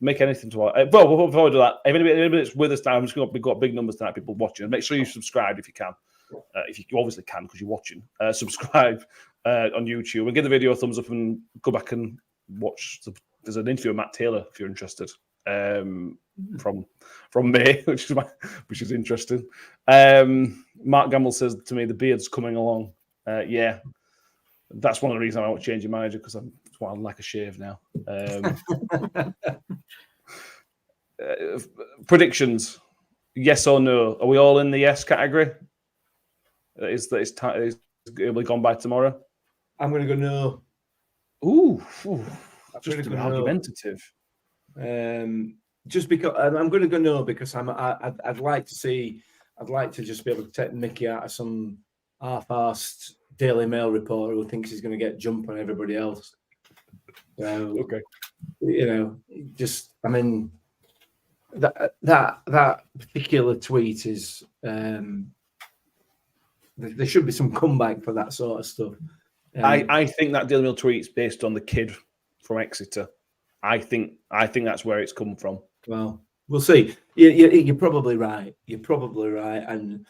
Make anything to watch. Well, before we do that, if anybody's with us now, we've got big numbers tonight, people watching. Make sure you subscribe if you can. If you obviously can because you're watching. Subscribe on YouTube and give the video a thumbs up and go back and watch. There's an interview with Matt Taylor if you're interested. From May, which is interesting. Mark Gamble says to me, the beard's coming along. Yeah, that's one of the reasons I want to change your manager because I'd like a shave now. Predictions, yes or no? Are we all in the yes category? It'll be gone by tomorrow? I'm going to go no. Ooh, that's just argumentative. Just because I'm going to go no because I'd like to just be able to take Mickey out of some half-arsed Daily Mail reporter who thinks he's going to get jump on everybody else. Okay, that particular tweet is there should be some comeback for that sort of stuff. I think that Daily Mail tweet's based on the kid from Exeter. I think that's where it's come from. Well, we'll see. You're probably right. You're probably right, and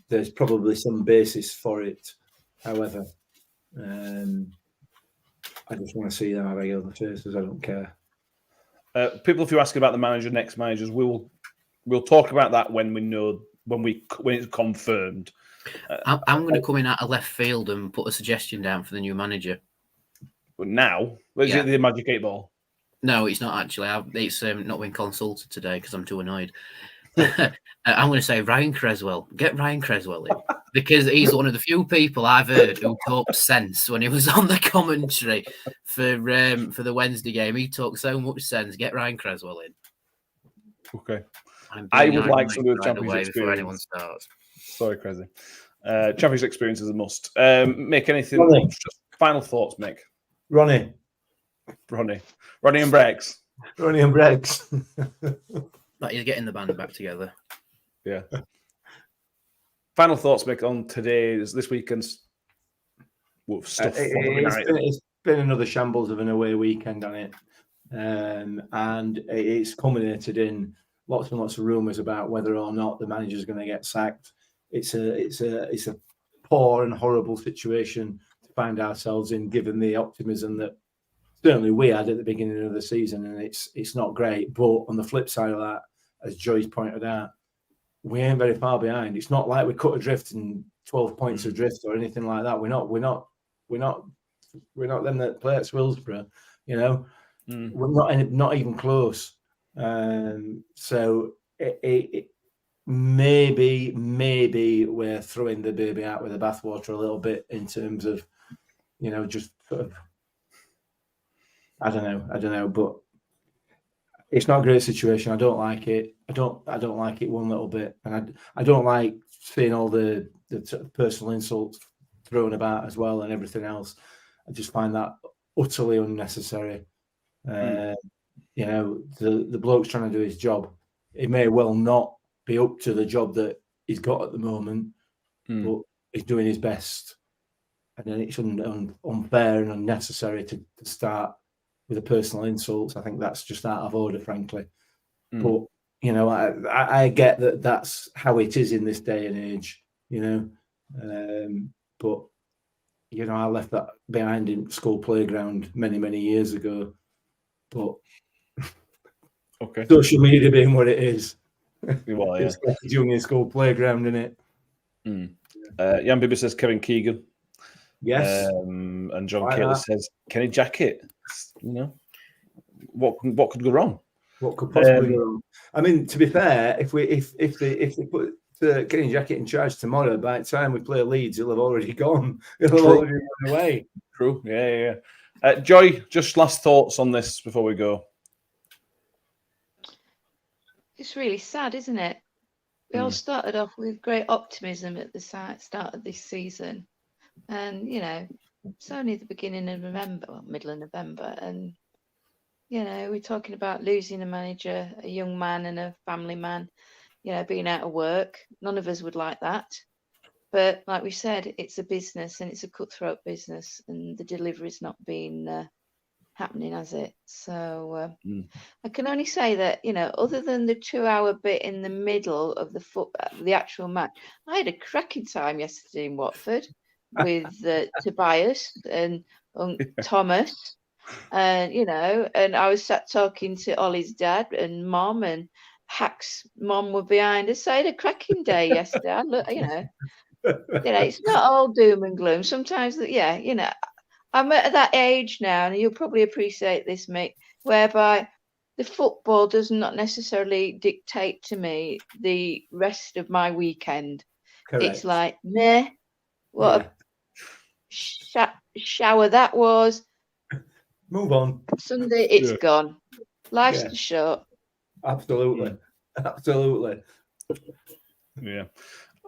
there's probably some basis for it. However, I just want to see them have regular faces. I don't care. People, if you're asking about the next managers, we'll talk about that when we know when it's confirmed. I'm going to come in out of left field and put a suggestion down for the new manager. But now, is it the Magic 8 Ball? No, it's not actually. It's not been consulted today because I'm too annoyed. I'm going to say Ryan Creswell. Get Ryan Creswell in because he's one of the few people I've heard who talked sense when he was on the commentary for the Wednesday game. He talked so much sense. Get Ryan Creswell in. Okay. I would like some of the Championship experience before anyone starts. Sorry, crazy. Championship experience is a must. Mick, anything? Ronnie. Final thoughts, Mick. Ronnie and Brex. Ronnie and Brex. That is getting the band back together. Yeah. Final thoughts, Mick, on this weekend's stuff. It's been another shambles of an away weekend on it, and it's culminated in lots and lots of rumours about whether or not the manager's going to get sacked. It's a poor and horrible situation to find ourselves in, given the optimism that certainly we had at the beginning of the season, and it's not great. But on the flip side of that, as Joyce pointed out, we ain't very far behind. It's not like we cut adrift and 12 points adrift or anything like that. We're not them that play at Swillsborough, We're not even close. So it maybe we're throwing the baby out with the bathwater a little bit in terms of, just sort of, I don't know, but it's not a great situation. I don't like it. I don't like it one little bit, and I don't like seeing all the personal insults thrown about as well and everything else. I just find that utterly unnecessary. The bloke's trying to do his job. It may well not be up to the job that he's got at the moment, but he's doing his best. And then it's unfair and unnecessary to start with the personal insults. I think that's just out of order, frankly. But, I get that that's how it is in this day and age, but, you know, I left that behind in school playground many, many years ago. But Okay. social media being what it is, Well, yeah. it's like a junior school playground, isn't it? Jan Bibby says Kevin Keegan. Yes. And John Like Caylor that. says Kenny Jackett. You know, what could go wrong? What could possibly go wrong? I mean, to be fair, if they put Kenny Jackett in charge tomorrow, by the time we play Leeds, he'll have already gone. He'll have already run away. True. Yeah. Joy, just last thoughts on this before we go. It's really sad, isn't it? We all started off with great optimism at the start of this season. And, you know, it's only the beginning of November, well, middle of November. And, you know, we're talking about losing a manager, a young man and a family man, you know, being out of work. None of us would like that. But like we said, it's a business and it's a cutthroat business, and the delivery's not been happening, has it? So I can only say that, you know, other than the 2-hour bit in the middle of the actual match, I had a cracking time yesterday in Watford with Tobias and Thomas, and you know, and I was sat talking to Ollie's dad and Mom, and Hack's mom were behind us. So I had a cracking day yesterday. I look, you know, it's not all doom and gloom. Sometimes, yeah, you know, I'm at that age now, and you'll probably appreciate this, mate, whereby the football does not necessarily dictate to me the rest of my weekend. Correct. It's like, meh, what a shower that was. Move on. Sunday, it's gone. Life's too short. Absolutely. Yeah.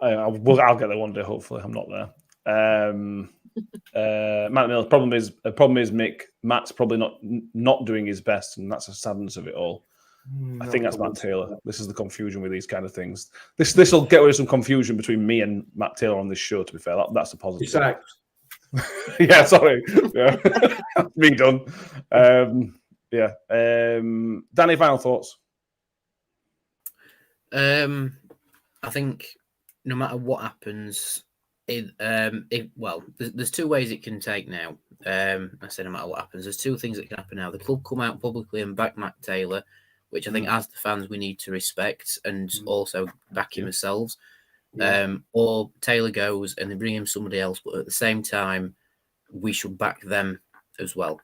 I'll get there one day, hopefully. I'm not there. Matt Mills, problem is, Mick, Matt's probably not doing his best, and that's the sadness of it all. I think that's Matt Taylor. This is the confusion with these kind of things. This will get rid of some confusion between me and Matt Taylor on this show, to be fair. That's a positive. Exactly. Yeah, sorry. Yeah. Me done. Danny, final thoughts? I think no matter what happens, there's two ways it can take now. I say no matter what happens, there's two things that can happen now. The club come out publicly and back Matt Taylor, which I think as the fans we need to respect and also back him ourselves. Or Taylor goes and they bring him somebody else, but at the same time, we should back them as well.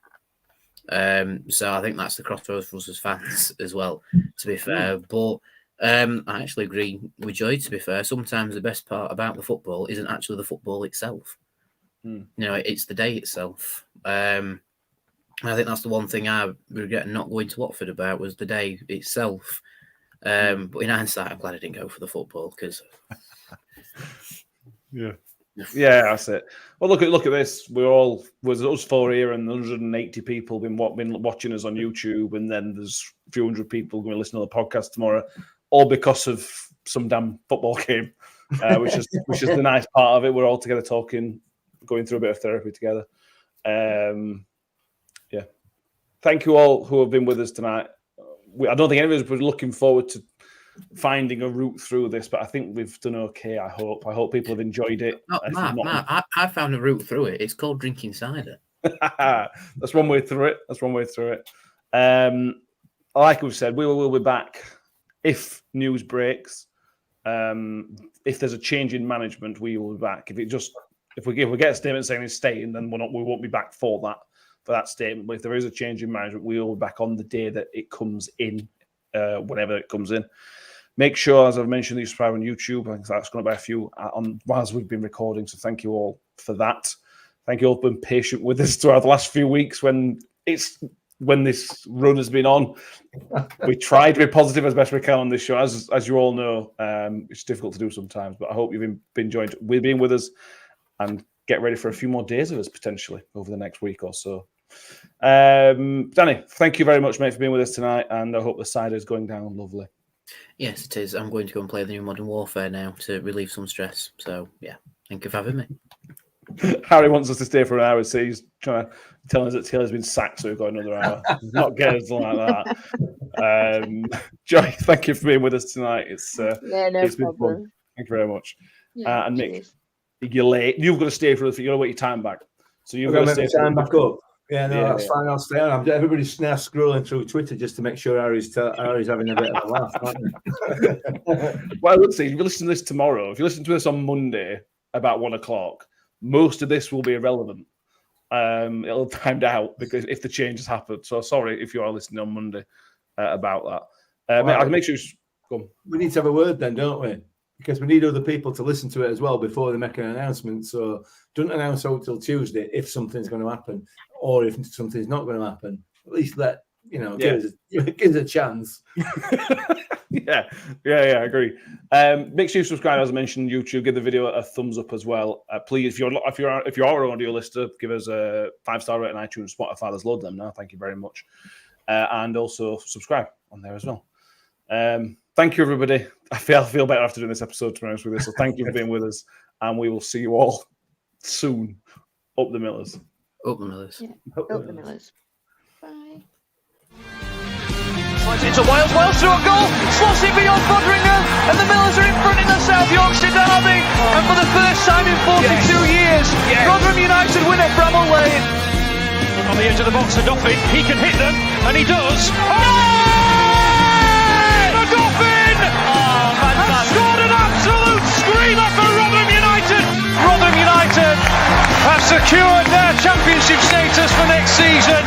So I think that's the crossroads for us as fans as well, to be fair. But I actually agree with Joy, to be fair. Sometimes the best part about the football isn't actually the football itself. You know, it's the day itself. I think that's the one thing I regret not going to Watford about, was the day itself. But in hindsight, I'm glad I didn't go for the football, because... Yeah, that's it. Well, look at this. Was us four here, and 180 people been watching us on YouTube, and then there's a few hundred people going to listen to the podcast tomorrow, all because of some damn football game, which is the nice part of it. We're all together talking, going through a bit of therapy together. Thank you all who have been with us tonight. I don't think any of us were looking forward to finding a route through this, but I think we've done okay. I hope people have enjoyed it. Matt, I found a route through it. It's called drinking cider. That's one way through it. Like we've said, we'll be back if news breaks. If there's a change in management, we will be back. If we get a statement saying he's staying, then we won't be back for that statement. But if there is a change in management, we will be back on the day that it comes in, whenever it comes in. Make sure, as I've mentioned, that you subscribe on YouTube. I think that's going to be a few whilst we've been recording. So thank you all for that. Thank you all for being patient with us throughout the last few weeks when this run has been on. We try to be positive as best we can on this show. As you all know, it's difficult to do sometimes, but I hope you've enjoyed being with us, and get ready for a few more days of us potentially over the next week or so. Danny, thank you very much, mate, for being with us tonight, and I hope the cider is going down lovely. Yes, it is. I'm going to go and play the new Modern Warfare now to relieve some stress. So, yeah, thank you for having me. Harry wants us to stay for an hour, so he's trying to tell us that Taylor's been sacked, so we've got another hour. Not get us like that. Joy, thank you for being with us tonight. It's no been problem. fun. Thank you very much. Yeah, and Mick, you're late. You've got to stay for you've got to wait your time back. So you've We're got going to make the time back up. Yeah, no, that's fine. I'll stay on. Everybody's now scrolling through Twitter just to make sure Harry's having a bit of a laugh. Well, I would say, if you listen to this tomorrow, if you listen to this on Monday about 1 o'clock, most of this will be irrelevant. It'll have timed out because if the change has happened. So sorry if you are listening on Monday about that. I can make sure. We need to have a word then, don't we? Because we need other people to listen to it as well before they make an announcement. So don't announce out till Tuesday if something's going to happen, or if something's not going to happen. At least give us a chance. Yeah, I agree. Make sure you subscribe, as I mentioned, YouTube. Give the video a thumbs up as well. Please, if you are an audio listener, give us a 5-star rating on iTunes, Spotify. There's loads of them now. Thank you very much, and also subscribe on there as well. Thank you, everybody. I feel better after doing this episode, to be honest with you. So thank you for being with us, and we will see you all soon. Up the Millers. Up the Millers. Yeah. Up the Millers. Bye. Into Wales through a goal, slots it beyond Fodringham, and the Millers are in front in the South Yorkshire derby. And for the first time in 42 years, Rotherham United win at Bramall Lane. On the edge of the box for Doffin, he can hit them, and he does. Doffin has scored an absolute screamer for Rotherham United. Rotherham United have secured their championship status for next season.